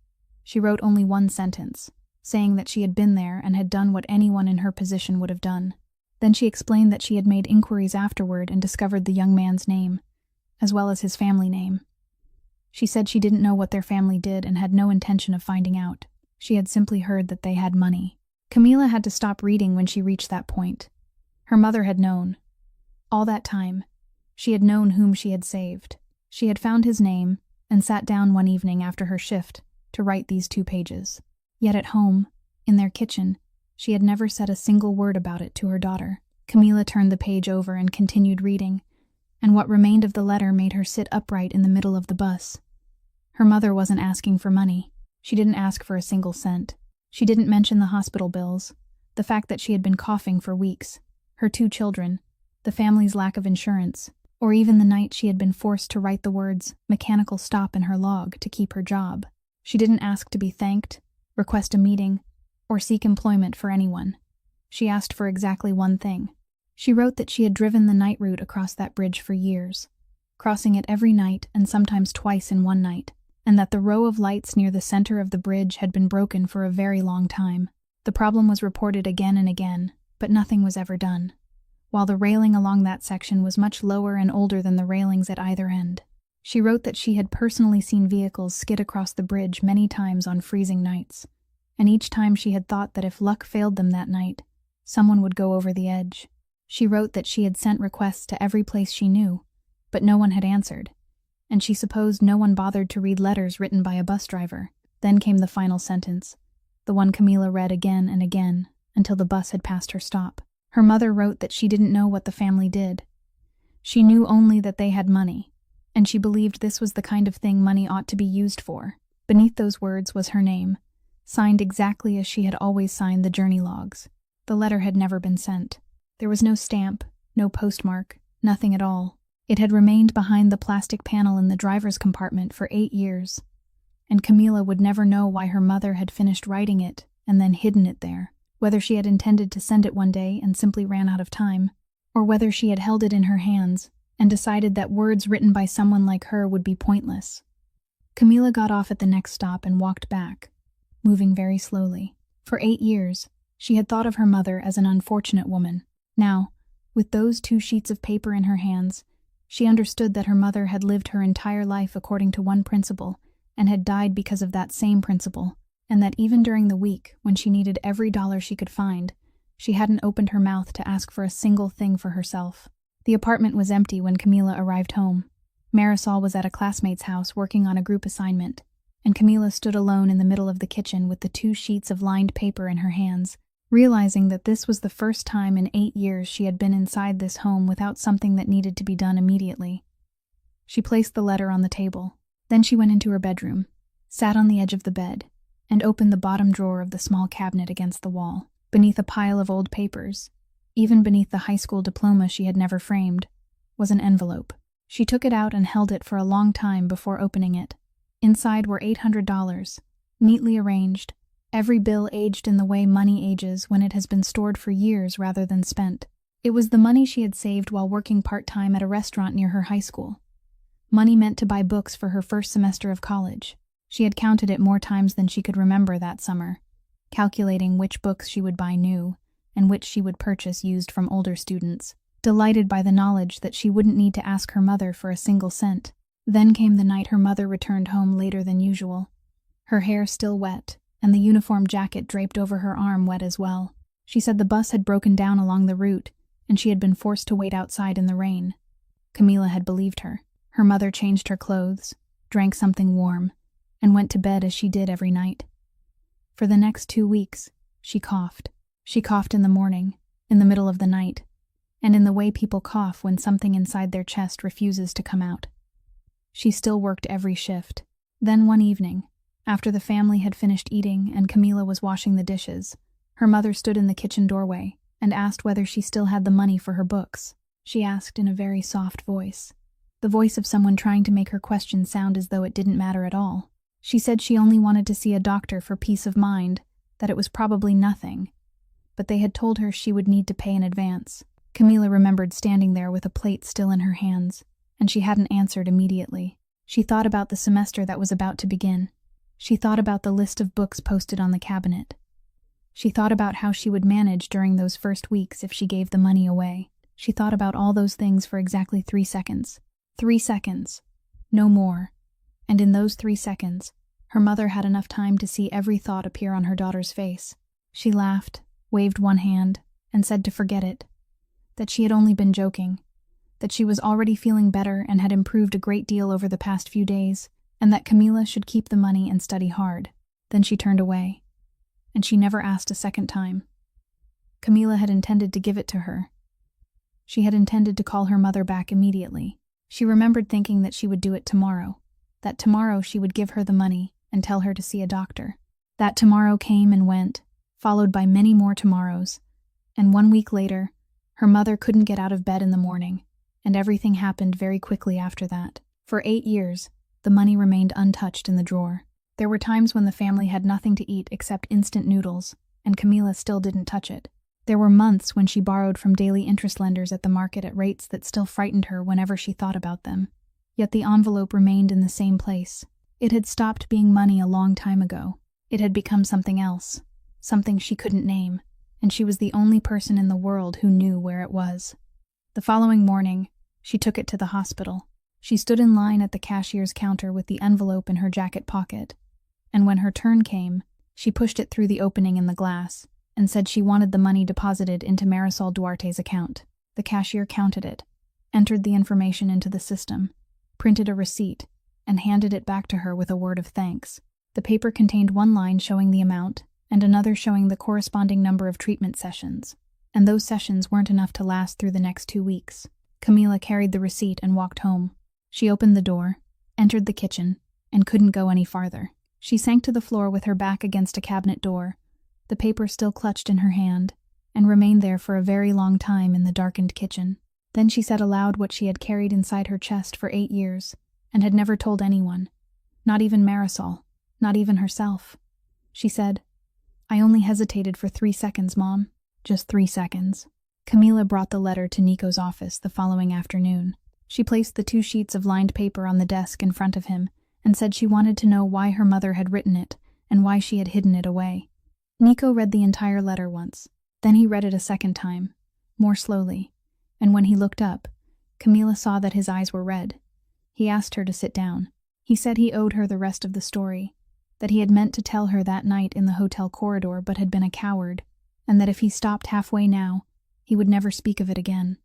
She wrote only one sentence, saying that she had been there and had done what anyone in her position would have done. Then she explained that she had made inquiries afterward and discovered the young man's name, as well as his family name. She said she didn't know what their family did and had no intention of finding out. She had simply heard that they had money. Camila had to stop reading when she reached that point. Her mother had known. All that time, she had known whom she had saved. She had found his name and sat down one evening after her shift to write these 2 pages. Yet at home, in their kitchen, she had never said a single word about it to her daughter. Camila turned the page over and continued reading, and what remained of the letter made her sit upright in the middle of the bus. Her mother wasn't asking for money. She didn't ask for a single cent. She didn't mention the hospital bills, the fact that she had been coughing for weeks, her 2 children, the family's lack of insurance, or even the night she had been forced to write the words "mechanical stop" in her log to keep her job. She didn't ask to be thanked, request a meeting, or seek employment for anyone. She asked for exactly one thing. She wrote that she had driven the night route across that bridge for years, crossing it every night and sometimes twice in one night, and that the row of lights near the center of the bridge had been broken for a very long time. The problem was reported again and again, but nothing was ever done, while the railing along that section was much lower and older than the railings at either end. She wrote that she had personally seen vehicles skid across the bridge many times on freezing nights, and each time she had thought that if luck failed them that night, someone would go over the edge. She wrote that she had sent requests to every place she knew, but no one had answered, and she supposed no one bothered to read letters written by a bus driver. Then came the final sentence, the one Camila read again and again, until the bus had passed her stop. Her mother wrote that she didn't know what the family did. She knew only that they had money, and she believed this was the kind of thing money ought to be used for. Beneath those words was her name, signed exactly as she had always signed the journey logs. The letter had never been sent. There was no stamp, no postmark, nothing at all. It had remained behind the plastic panel in the driver's compartment for 8 years, and Camila would never know why her mother had finished writing it and then hidden it there, whether she had intended to send it one day and simply ran out of time, or whether she had held it in her hands and decided that words written by someone like her would be pointless. Camila got off at the next stop and walked back, moving very slowly. For 8 years, she had thought of her mother as an unfortunate woman. Now, with those 2 sheets of paper in her hands, she understood that her mother had lived her entire life according to one principle and had died because of that same principle, and that even during the week, when she needed every dollar she could find, she hadn't opened her mouth to ask for a single thing for herself. The apartment was empty when Camila arrived home. Marisol was at a classmate's house working on a group assignment, and Camila stood alone in the middle of the kitchen with the 2 sheets of lined paper in her hands, realizing that this was the first time in 8 years she had been inside this home without something that needed to be done immediately. She placed the letter on the table. Then she went into her bedroom, sat on the edge of the bed, and opened the bottom drawer of the small cabinet against the wall. Beneath a pile of old papers, even beneath the high school diploma she had never framed, was an envelope. She took it out and held it for a long time before opening it. Inside were $800, neatly arranged, every bill aged in the way money ages when it has been stored for years rather than spent. It was the money she had saved while working part-time at a restaurant near her high school. Money meant to buy books for her first semester of college. She had counted it more times than she could remember that summer, calculating which books she would buy new and which she would purchase used from older students, delighted by the knowledge that she wouldn't need to ask her mother for a single cent. Then came the night her mother returned home later than usual, her hair still wet, and the uniform jacket draped over her arm wet as well. She said the bus had broken down along the route, and she had been forced to wait outside in the rain. Camila had believed her. Her mother changed her clothes, drank something warm, and went to bed as she did every night. For the next 2 weeks, she coughed. She coughed in the morning, in the middle of the night, and in the way people cough when something inside their chest refuses to come out. She still worked every shift. Then one evening, after the family had finished eating and Camila was washing the dishes, her mother stood in the kitchen doorway and asked whether she still had the money for her books. She asked in a very soft voice, the voice of someone trying to make her question sound as though it didn't matter at all. She said she only wanted to see a doctor for peace of mind, that it was probably nothing, but they had told her she would need to pay in advance. Camila remembered standing there with a plate still in her hands, and she hadn't answered immediately. She thought about the semester that was about to begin. She thought about the list of books posted on the cabinet. She thought about how she would manage during those first weeks if she gave the money away. She thought about all those things for exactly 3 seconds. 3 seconds. No more. And in those 3 seconds, her mother had enough time to see every thought appear on her daughter's face. She laughed, waved one hand, and said to forget it. That she had only been joking. That she was already feeling better and had improved a great deal over the past few days, and that Camila should keep the money and study hard. Then she turned away, and she never asked a second time. Camila had intended to give it to her. She had intended to call her mother back immediately. She remembered thinking that she would do it tomorrow, that tomorrow she would give her the money and tell her to see a doctor. That tomorrow came and went, followed by many more tomorrows, and 1 week later, her mother couldn't get out of bed in the morning, and everything happened very quickly after that. For 8 years, the money remained untouched in the drawer. There were times when the family had nothing to eat except instant noodles, and Camila still didn't touch it. There were months when she borrowed from daily interest lenders at the market at rates that still frightened her whenever she thought about them. Yet the envelope remained in the same place. It had stopped being money a long time ago. It had become something else, something she couldn't name, and she was the only person in the world who knew where it was. The following morning, she took it to the hospital. She stood in line at the cashier's counter with the envelope in her jacket pocket, and when her turn came, she pushed it through the opening in the glass and said she wanted the money deposited into Marisol Duarte's account. The cashier counted it, entered the information into the system, printed a receipt, and handed it back to her with a word of thanks. The paper contained one line showing the amount and another showing the corresponding number of treatment sessions, and those sessions weren't enough to last through the next 2 weeks. Camila carried the receipt and walked home. She opened the door, entered the kitchen, and couldn't go any farther. She sank to the floor with her back against a cabinet door, the paper still clutched in her hand, and remained there for a very long time in the darkened kitchen. Then she said aloud what she had carried inside her chest for 8 years, and had never told anyone, not even Marisol, not even herself. She said, "I only hesitated for 3 seconds, Mom. Just 3 seconds." Camila brought the letter to Nico's office the following afternoon. She placed the 2 sheets of lined paper on the desk in front of him and said she wanted to know why her mother had written it and why she had hidden it away. Nico read the entire letter once. Then he read it a second time, more slowly, and when he looked up, Camila saw that his eyes were red. He asked her to sit down. He said he owed her the rest of the story, that he had meant to tell her that night in the hotel corridor but had been a coward, and that if he stopped halfway now, he would never speak of it again.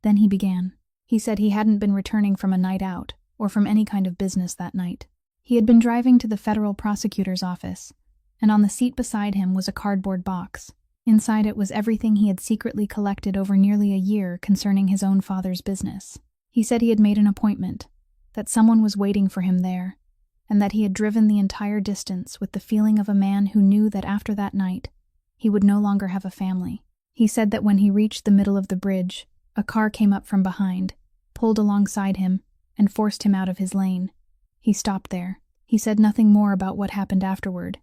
Then he began. He said he hadn't been returning from a night out, or from any kind of business that night. He had been driving to the federal prosecutor's office, and on the seat beside him was a cardboard box. Inside it was everything he had secretly collected over nearly a year concerning his own father's business. He said he had made an appointment, that someone was waiting for him there, and that he had driven the entire distance with the feeling of a man who knew that after that night, he would no longer have a family. He said that when he reached the middle of the bridge, a car came up from behind, pulled alongside him, and forced him out of his lane. He stopped there. He said nothing more about what happened afterward,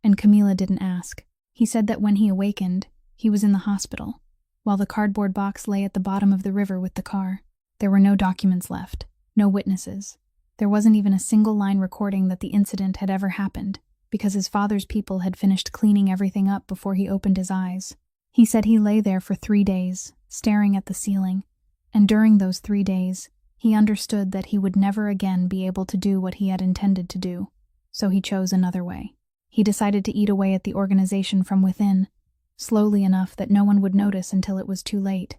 and Camila didn't ask. He said that when he awakened, he was in the hospital, while the cardboard box lay at the bottom of the river with the car. There were no documents left, no witnesses. There wasn't even a single line recording that the incident had ever happened, because his father's people had finished cleaning everything up before he opened his eyes. He said he lay there for 3 days, staring at the ceiling, and during those 3 days, he understood that he would never again be able to do what he had intended to do, so he chose another way. He decided to eat away at the organization from within, slowly enough that no one would notice until it was too late,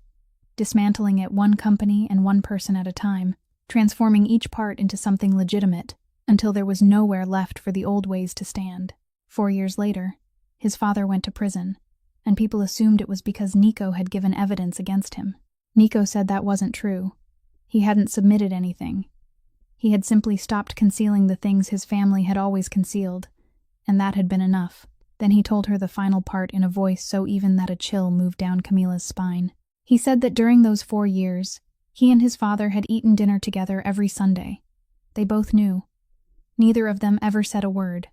dismantling it one company and one person at a time, transforming each part into something legitimate, until there was nowhere left for the old ways to stand. 4 years later, his father went to prison, and people assumed it was because Nico had given evidence against him. Nico said that wasn't true. He hadn't submitted anything. He had simply stopped concealing the things his family had always concealed, and that had been enough. Then he told her the final part in a voice so even that a chill moved down Camila's spine. He said that during those 4 years, he and his father had eaten dinner together every Sunday. They both knew. Neither of them ever said a word.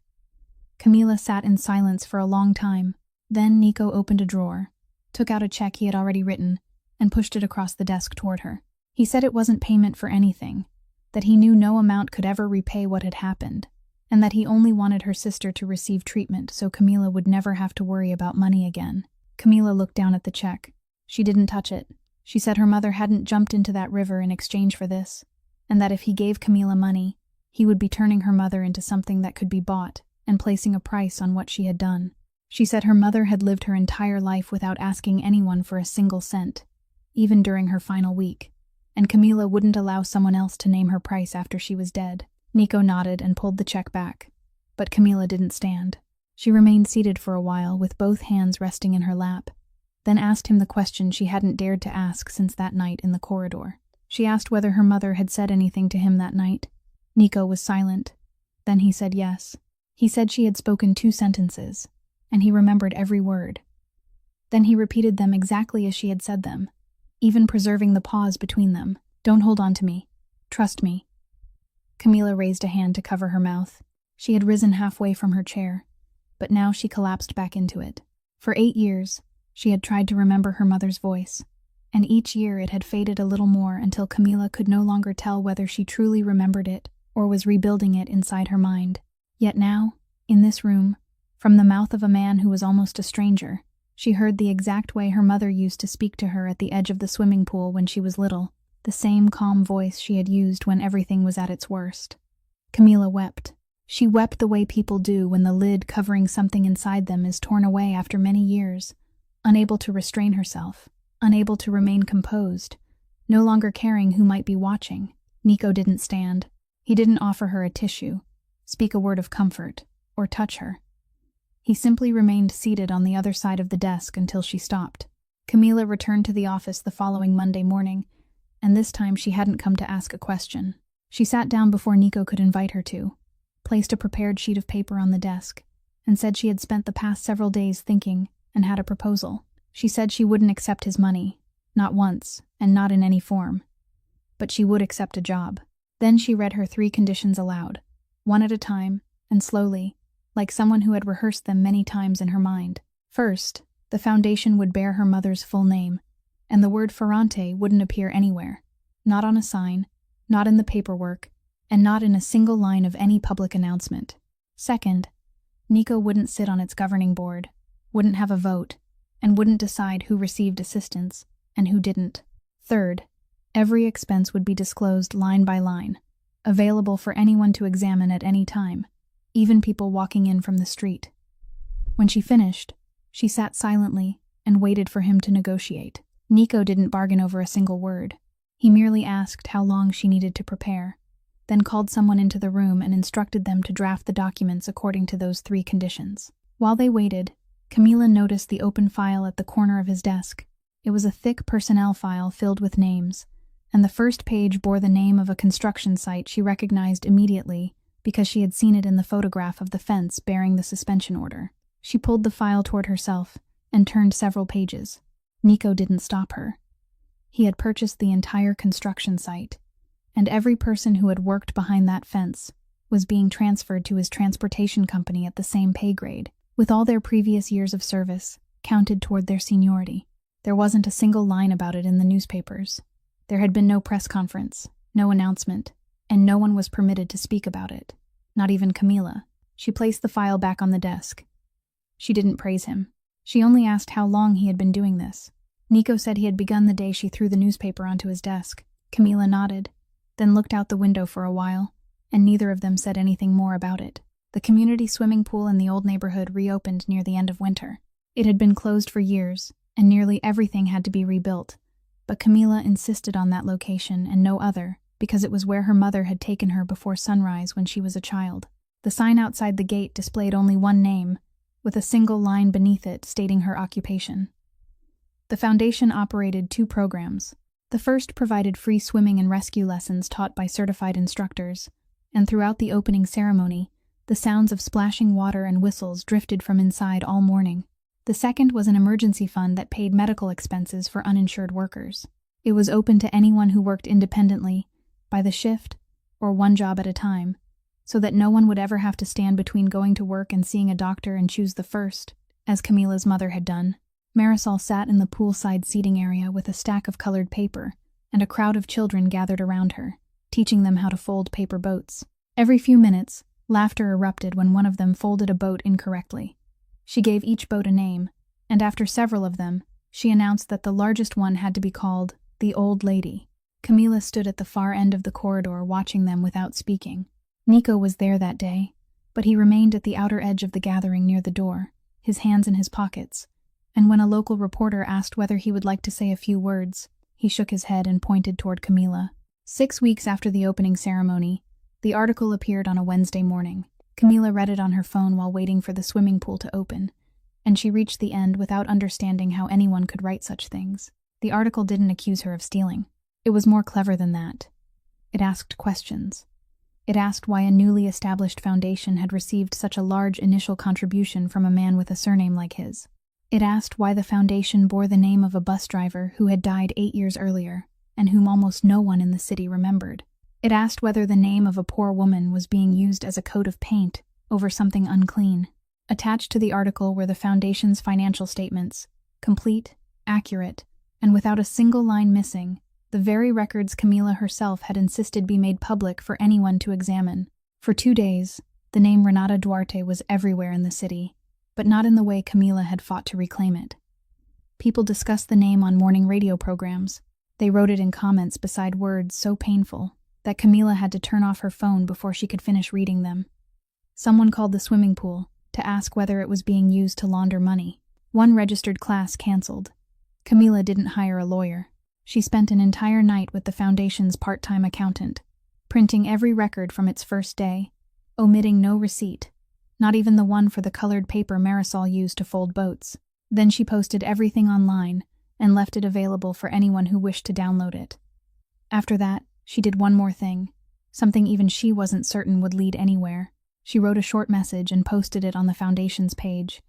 Camila sat in silence for a long time. Then Nico opened a drawer, took out a check he had already written, and pushed it across the desk toward her. He said it wasn't payment for anything, that he knew no amount could ever repay what had happened, and that he only wanted her sister to receive treatment so Camila would never have to worry about money again. Camila looked down at the check. She didn't touch it. She said her mother hadn't jumped into that river in exchange for this, and that if he gave Camila money, he would be turning her mother into something that could be bought and placing a price on what she had done. She said her mother had lived her entire life without asking anyone for a single cent, even during her final week, and Camila wouldn't allow someone else to name her price after she was dead. Nico nodded and pulled the check back, but Camila didn't stand. She remained seated for a while with both hands resting in her lap, then asked him the question she hadn't dared to ask since that night in the corridor. She asked whether her mother had said anything to him that night. Nico was silent. Then he said yes. He said she had spoken 2 sentences, and he remembered every word. Then he repeated them exactly as she had said them, even preserving the pause between them. "Don't hold on to me. Trust me." Camila raised a hand to cover her mouth. She had risen halfway from her chair, but now she collapsed back into it. For 8 years, she had tried to remember her mother's voice, and each year it had faded a little more until Camila could no longer tell whether she truly remembered it or was rebuilding it inside her mind. Yet now, in this room, from the mouth of a man who was almost a stranger, she heard the exact way her mother used to speak to her at the edge of the swimming pool when she was little, the same calm voice she had used when everything was at its worst. Camila wept. She wept the way people do when the lid covering something inside them is torn away after many years, unable to restrain herself, unable to remain composed, no longer caring who might be watching. Nico didn't stand. He didn't offer her a tissue, speak a word of comfort, or touch her. He simply remained seated on the other side of the desk until she stopped. Camila returned to the office the following Monday morning, and this time she hadn't come to ask a question. She sat down before Nico could invite her to, placed a prepared sheet of paper on the desk, and said she had spent the past several days thinking and had a proposal. She said she wouldn't accept his money, not once, and not in any form, but she would accept a job. Then she read her 3 conditions aloud, one at a time, and slowly, like someone who had rehearsed them many times in her mind. First, the foundation would bear her mother's full name, and the word Fiancée wouldn't appear anywhere, not on a sign, not in the paperwork, and not in a single line of any public announcement. Second, Nico wouldn't sit on its governing board, wouldn't have a vote, and wouldn't decide who received assistance and who didn't. Third, every expense would be disclosed line by line, available for anyone to examine at any time, even people walking in from the street. When she finished, she sat silently and waited for him to negotiate. Nico didn't bargain over a single word. He merely asked how long she needed to prepare, then called someone into the room and instructed them to draft the documents according to those 3 conditions. While they waited, Camila noticed the open file at the corner of his desk. It was a thick personnel file filled with names, and the first page bore the name of a construction site she recognized immediately because she had seen it in the photograph of the fence bearing the suspension order. She pulled the file toward herself and turned several pages. Nico didn't stop her. He had purchased the entire construction site, and every person who had worked behind that fence was being transferred to his transportation company at the same pay grade, with all their previous years of service counted toward their seniority. There wasn't a single line about it in the newspapers. There had been no press conference, no announcement, and no one was permitted to speak about it, not even Camila. She placed the file back on the desk. She didn't praise him. She only asked how long he had been doing this. Nico said he had begun the day she threw the newspaper onto his desk. Camila nodded, then looked out the window for a while, and neither of them said anything more about it. The community swimming pool in the old neighborhood reopened near the end of winter. It had been closed for years, and nearly everything had to be rebuilt, but Camila insisted on that location and no other because it was where her mother had taken her before sunrise when she was a child. The sign outside the gate displayed only one name, with a single line beneath it stating her occupation. The foundation operated 2 programs. The first provided free swimming and rescue lessons taught by certified instructors, and throughout the opening ceremony, the sounds of splashing water and whistles drifted from inside all morning. The second was an emergency fund that paid medical expenses for uninsured workers. It was open to anyone who worked independently, by the shift, or one job at a time, so that no one would ever have to stand between going to work and seeing a doctor and choose the first, as Camila's mother had done. Marisol sat in the poolside seating area with a stack of colored paper, and a crowd of children gathered around her, teaching them how to fold paper boats. Every few minutes, laughter erupted when one of them folded a boat incorrectly. She gave each boat a name, and after several of them, she announced that the largest one had to be called the Old Lady. Camila stood at the far end of the corridor watching them without speaking. Nico was there that day, but he remained at the outer edge of the gathering near the door, his hands in his pockets, and when a local reporter asked whether he would like to say a few words, he shook his head and pointed toward Camila. 6 weeks after the opening ceremony, the article appeared on a Wednesday morning. Camila read it on her phone while waiting for the swimming pool to open, and she reached the end without understanding how anyone could write such things. The article didn't accuse her of stealing. It was more clever than that. It asked questions. It asked why a newly established foundation had received such a large initial contribution from a man with a surname like his. It asked why the foundation bore the name of a bus driver who had died 8 years earlier, and whom almost no one in the city remembered. It asked whether the name of a poor woman was being used as a coat of paint over something unclean. Attached to the article were the foundation's financial statements, complete, accurate, and without a single line missing, the very records Camila herself had insisted be made public for anyone to examine. For 2 days, the name Renata Duarte was everywhere in the city, but not in the way Camila had fought to reclaim it. People discussed the name on morning radio programs. They wrote it in comments beside words so painful that Camila had to turn off her phone before she could finish reading them. Someone called the swimming pool to ask whether it was being used to launder money. One registered class canceled. Camila didn't hire a lawyer. She spent an entire night with the foundation's part-time accountant, printing every record from its first day, omitting no receipt, not even the one for the colored paper Marisol used to fold boats. Then she posted everything online and left it available for anyone who wished to download it. After that, she did one more thing, something even she wasn't certain would lead anywhere. She wrote a short message and posted it on the foundation's page,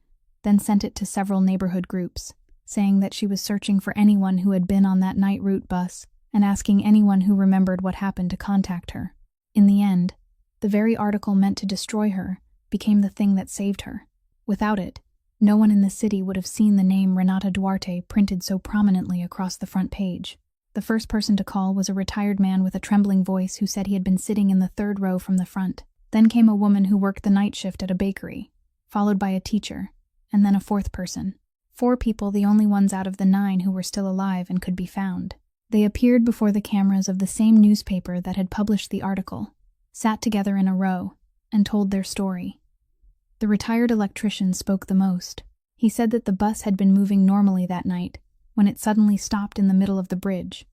then sent it to several neighborhood groups, saying that she was searching for anyone who had been on that night route bus and asking anyone who remembered what happened to contact her. In the end, the very article meant to destroy her became the thing that saved her. Without it, no one in the city would have seen the name Renata Duarte printed so prominently across the front page. The first person to call was a retired man with a trembling voice who said he had been sitting in the 3rd row from the front. Then came a woman who worked the night shift at a bakery, followed by a teacher, and then a 4th person. 4 people, the only ones out of the 9 who were still alive and could be found. They appeared before the cameras of the same newspaper that had published the article, sat together in a row, and told their story. The retired electrician spoke the most. He said that the bus had been moving normally that night, when it suddenly stopped in the middle of the bridge.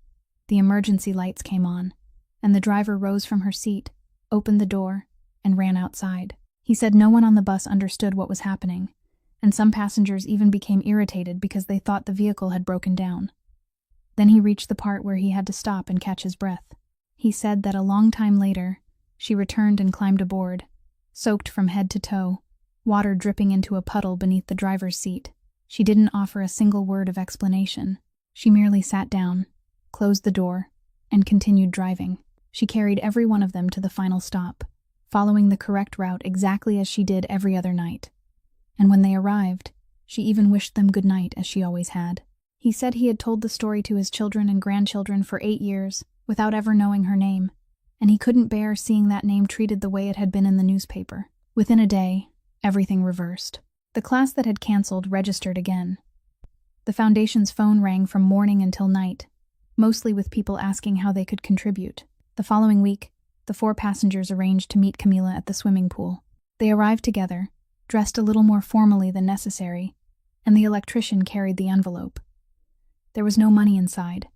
The emergency lights came on, and the driver rose from her seat, opened the door, and ran outside. He said no one on the bus understood what was happening, and some passengers even became irritated because they thought the vehicle had broken down. Then he reached the part where he had to stop and catch his breath. He said that a long time later, she returned and climbed aboard, soaked from head to toe, water dripping into a puddle beneath the driver's seat. She didn't offer a single word of explanation. She merely sat down, closed the door, and continued driving. She carried every one of them to the final stop, following the correct route exactly as she did every other night. And when they arrived, she even wished them good night as she always had. He said he had told the story to his children and grandchildren for 8 years, without ever knowing her name, and he couldn't bear seeing that name treated the way it had been in the newspaper. Within a day, everything reversed. The class that had canceled registered again. The foundation's phone rang from morning until night, mostly with people asking how they could contribute. The following week, the 4 passengers arranged to meet Camila at the swimming pool. They arrived together, dressed a little more formally than necessary, and the electrician carried the envelope. There was no money inside.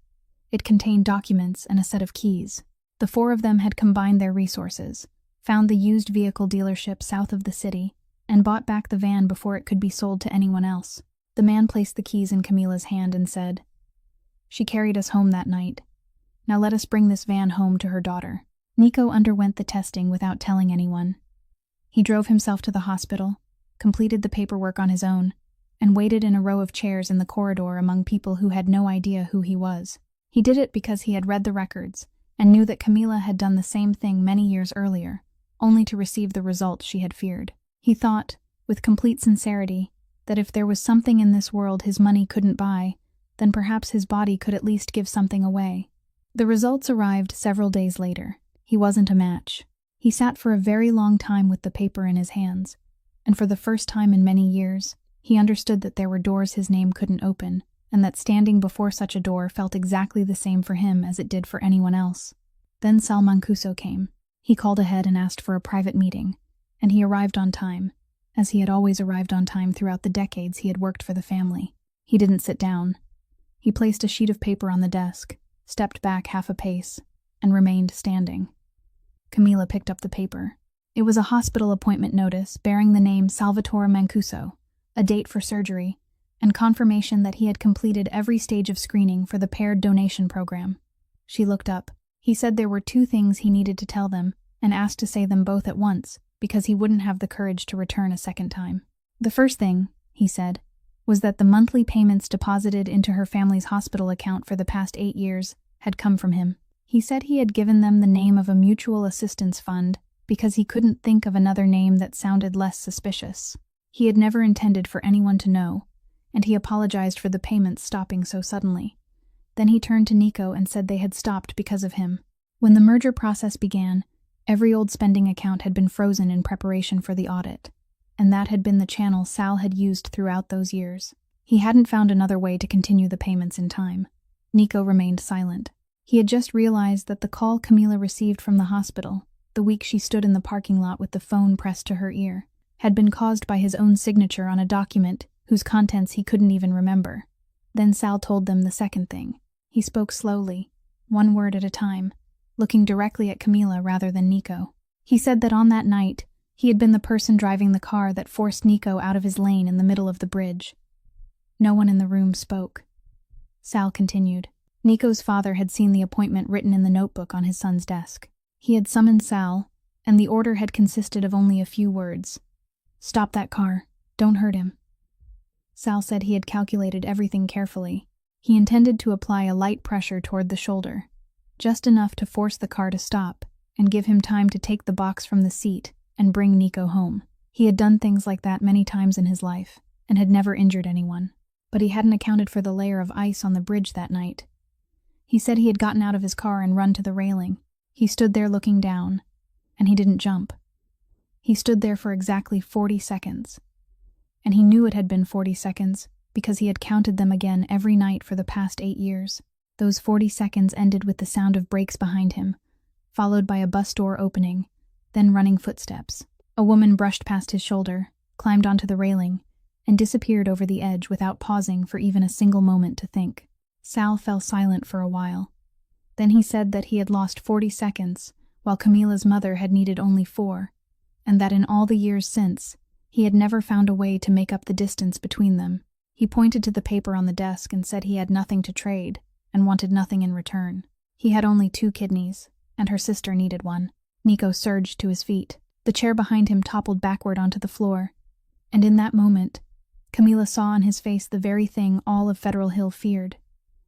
It contained documents and a set of keys. The 4 of them had combined their resources, found the used vehicle dealership south of the city, and bought back the van before it could be sold to anyone else. The man placed the keys in Camila's hand and said, "She carried us home that night. Now let us bring this van home to her daughter." Nico underwent the testing without telling anyone. He drove himself to the hospital, completed the paperwork on his own, and waited in a row of chairs in the corridor among people who had no idea who he was. He did it because he had read the records and knew that Camila had done the same thing many years earlier, only to receive the result she had feared. He thought, with complete sincerity, that if there was something in this world his money couldn't buy, then perhaps his body could at least give something away. The results arrived several days later. He wasn't a match. He sat for a very long time with the paper in his hands, and for the first time in many years, he understood that there were doors his name couldn't open, and that standing before such a door felt exactly the same for him as it did for anyone else. Then Sal Mancuso came. He called ahead and asked for a private meeting, and he arrived on time, as he had always arrived on time throughout the decades he had worked for the family. He didn't sit down. He placed a sheet of paper on the desk, stepped back half a pace, and remained standing. Camila picked up the paper. It was a hospital appointment notice bearing the name Salvatore Mancuso, a date for surgery, and confirmation that he had completed every stage of screening for the paired donation program. She looked up. He said there were 2 things he needed to tell them, and asked to say them both at once, because he wouldn't have the courage to return a second time. The first thing, he said, was that the monthly payments deposited into her family's hospital account for the past 8 years had come from him. He said he had given them the name of a mutual assistance fund because he couldn't think of another name that sounded less suspicious. He had never intended for anyone to know, and he apologized for the payments stopping so suddenly. Then he turned to Nico and said they had stopped because of him. When the merger process began, every old spending account had been frozen in preparation for the audit, and that had been the channel Sal had used throughout those years. He hadn't found another way to continue the payments in time. Nico remained silent. He had just realized that the call Camila received from the hospital, the week she stood in the parking lot with the phone pressed to her ear, had been caused by his own signature on a document whose contents he couldn't even remember. Then Sal told them the second thing. He spoke slowly, one word at a time, looking directly at Camila rather than Nico. He said that on that night, he had been the person driving the car that forced Nico out of his lane in the middle of the bridge. No one in the room spoke. Sal continued. Nico's father had seen the appointment written in the notebook on his son's desk. He had summoned Sal, and the order had consisted of only a few words. "Stop that car. Don't hurt him." Sal said he had calculated everything carefully. He intended to apply a light pressure toward the shoulder, just enough to force the car to stop and give him time to take the box from the seat and bring Nico home. He had done things like that many times in his life and had never injured anyone, but he hadn't accounted for the layer of ice on the bridge that night. He said he had gotten out of his car and run to the railing. He stood there looking down, and he didn't jump. He stood there for exactly 40 seconds, and he knew it had been 40 seconds because he had counted them again every night for the past 8 years. Those 40 seconds ended with the sound of brakes behind him, followed by a bus door opening, then running footsteps. A woman brushed past his shoulder, climbed onto the railing, and disappeared over the edge without pausing for even a single moment to think. Sal fell silent for a while. Then he said that he had lost 40 seconds, while Camila's mother had needed only 4, and that in all the years since, He had never found a way to make up the distance between them. He pointed to the paper on the desk and said he had nothing to trade and wanted nothing in return. He had only 2 kidneys, and her sister needed one. Nico surged to his feet. The chair behind him toppled backward onto the floor, and in that moment, Camila saw on his face the very thing all of Federal Hill feared,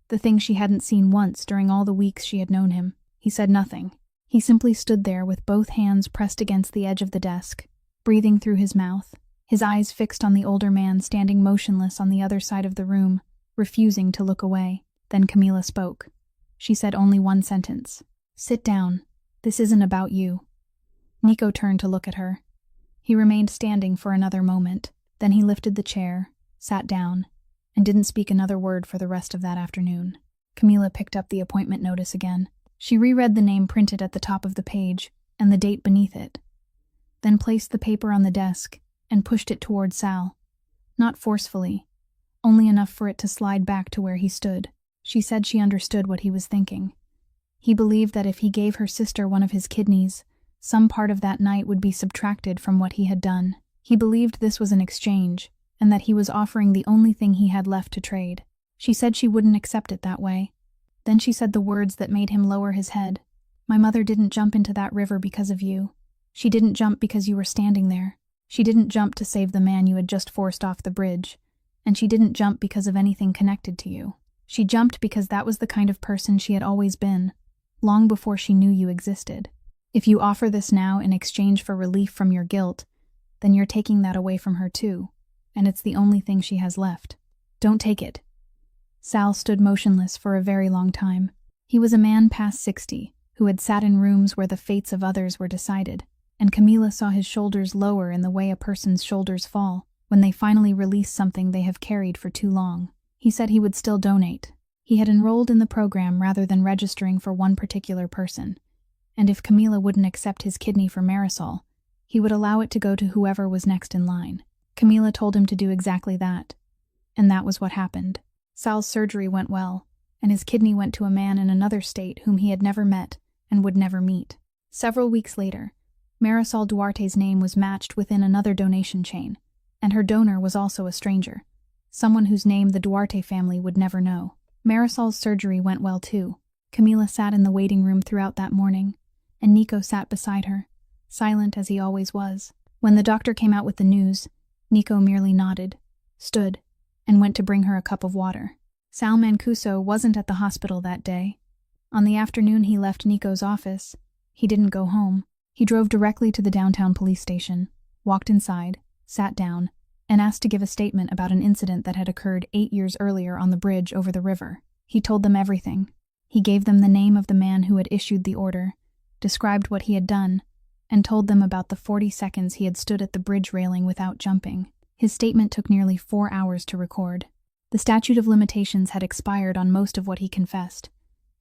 the thing she hadn't seen once during all the weeks she had known him. He said nothing. He simply stood there with both hands pressed against the edge of the desk, breathing through his mouth, his eyes fixed on the older man standing motionless on the other side of the room, refusing to look away. Then Camila spoke. She said only one sentence. "Sit down. This isn't about you." Nico turned to look at her. He remained standing for another moment. Then he lifted the chair, sat down, and didn't speak another word for the rest of that afternoon. Camila picked up the appointment notice again. She reread the name printed at the top of the page and the date beneath it, then placed the paper on the desk and pushed it toward Sal. Not forcefully, only enough for it to slide back to where he stood. She said she understood what he was thinking. He believed that if he gave her sister one of his kidneys, some part of that night would be subtracted from what he had done. He believed this was an exchange, and that he was offering the only thing he had left to trade. She said she wouldn't accept it that way. Then she said the words that made him lower his head. "My mother didn't jump into that river because of you. She didn't jump because you were standing there. She didn't jump to save the man you had just forced off the bridge. And she didn't jump because of anything connected to you. She jumped because that was the kind of person she had always been, long before she knew you existed. If you offer this now in exchange for relief from your guilt, then you're taking that away from her too, and it's the only thing she has left. Don't take it." Sal stood motionless for a very long time. He was a man past 60, who had sat in rooms where the fates of others were decided, and Camila saw his shoulders lower in the way a person's shoulders fall when they finally release something they have carried for too long. He said he would still donate. He had enrolled in the program rather than registering for one particular person, and if Camila wouldn't accept his kidney for Marisol, he would allow it to go to whoever was next in line. Camila told him to do exactly that, and that was what happened. Sal's surgery went well, and his kidney went to a man in another state whom he had never met and would never meet. Several weeks later, Marisol Duarte's name was matched within another donation chain, and her donor was also a stranger, someone whose name the Duarte family would never know. Marisol's surgery went well too. Camila sat in the waiting room throughout that morning, and Nico sat beside her, silent as he always was. When the doctor came out with the news, Nico merely nodded, stood, and went to bring her a cup of water. Sal Mancuso wasn't at the hospital that day. On the afternoon he left Nico's office, he didn't go home. He drove directly to the downtown police station, walked inside, sat down, and asked to give a statement about an incident that had occurred 8 years earlier on the bridge over the river. He told them everything. He gave them the name of the man who had issued the order, described what he had done, and told them about the 40 seconds he had stood at the bridge railing without jumping. His statement took nearly 4 hours to record. The statute of limitations had expired on most of what he confessed,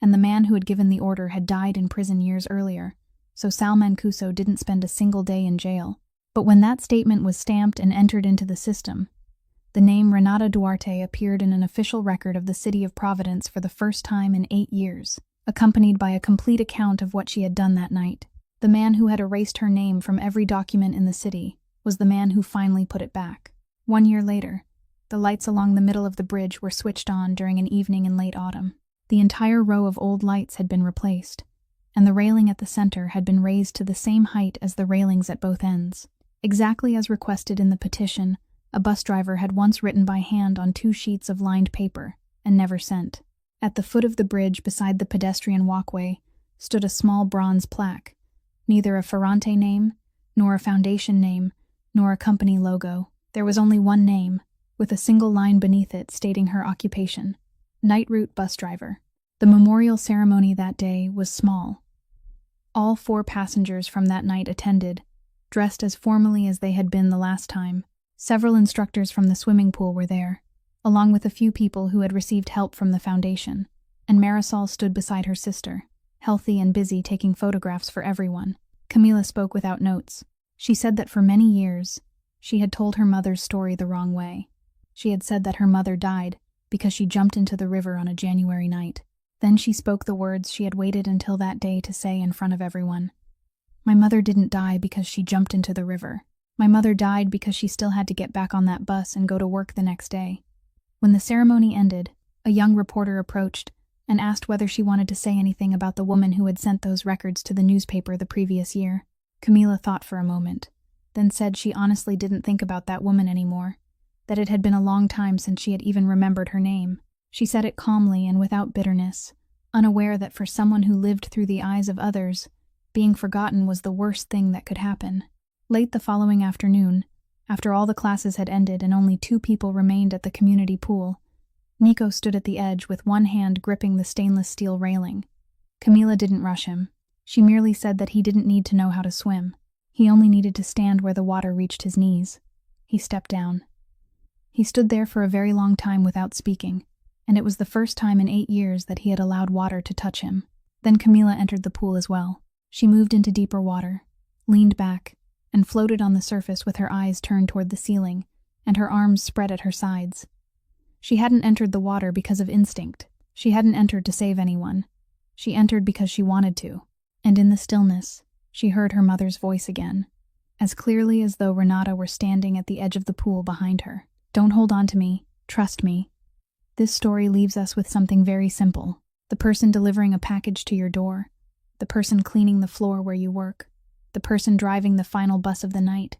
and the man who had given the order had died in prison years earlier, so Sal Mancuso didn't spend a single day in jail. But when that statement was stamped and entered into the system, the name Renata Duarte appeared in an official record of the city of Providence for the first time in 8 years, accompanied by a complete account of what she had done that night. The man who had erased her name from every document in the city was the man who finally put it back. 1 year later, the lights along the middle of the bridge were switched on during an evening in late autumn. The entire row of old lights had been replaced, and the railing at the center had been raised to the same height as the railings at both ends. Exactly as requested in the petition, a bus driver had once written by hand on 2 sheets of lined paper and never sent. At the foot of the bridge beside the pedestrian walkway stood a small bronze plaque, neither a Ferrante name, nor a foundation name, nor a company logo. There was only one name, with a single line beneath it stating her occupation, night route bus driver. The memorial ceremony that day was small. All 4 passengers from that night attended, dressed as formally as they had been the last time. Several instructors from the swimming pool were there, along with a few people who had received help from the foundation, and Marisol stood beside her sister, healthy and busy taking photographs for everyone. Camila spoke without notes. She said that for many years, she had told her mother's story the wrong way. She had said that her mother died because she jumped into the river on a January night. Then she spoke the words she had waited until that day to say in front of everyone. My mother didn't die because she jumped into the river. My mother died because she still had to get back on that bus and go to work the next day. When the ceremony ended, a young reporter approached and asked whether she wanted to say anything about the woman who had sent those records to the newspaper the previous year. Camila thought for a moment, then said she honestly didn't think about that woman anymore, that it had been a long time since she had even remembered her name. She said it calmly and without bitterness, unaware that for someone who lived through the eyes of others, being forgotten was the worst thing that could happen. Late the following afternoon, after all the classes had ended and only 2 people remained at the community pool, Nico stood at the edge with one hand gripping the stainless steel railing. Camila didn't rush him. She merely said that he didn't need to know how to swim. He only needed to stand where the water reached his knees. He stepped down. He stood there for a very long time without speaking, and it was the first time in 8 years that he had allowed water to touch him. Then Camila entered the pool as well. She moved into deeper water, leaned back, and floated on the surface with her eyes turned toward the ceiling, and her arms spread at her sides. She hadn't entered the water because of instinct. She hadn't entered to save anyone. She entered because she wanted to. And in the stillness, she heard her mother's voice again, as clearly as though Renata were standing at the edge of the pool behind her. Don't hold on to me. Trust me. This story leaves us with something very simple. The person delivering a package to your door, the person cleaning the floor where you work, the person driving the final bus of the night.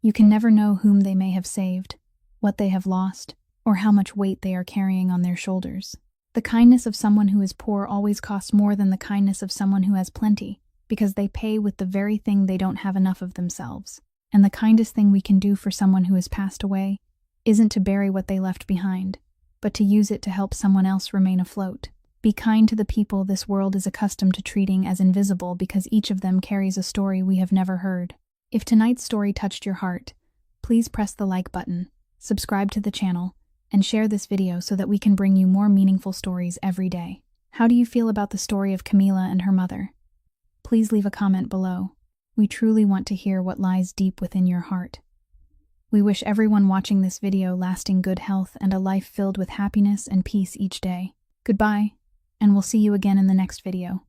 You can never know whom they may have saved, what they have lost, or how much weight they are carrying on their shoulders. The kindness of someone who is poor always costs more than the kindness of someone who has plenty, because they pay with the very thing they don't have enough of themselves. And the kindest thing we can do for someone who has passed away isn't to bury what they left behind, but to use it to help someone else remain afloat. Be kind to the people this world is accustomed to treating as invisible because each of them carries a story we have never heard. If tonight's story touched your heart, please press the like button, subscribe to the channel, and share this video so that we can bring you more meaningful stories every day. How do you feel about the story of Camila and her mother? Please leave a comment below. We truly want to hear what lies deep within your heart. We wish everyone watching this video lasting good health and a life filled with happiness and peace each day. Goodbye, and we'll see you again in the next video.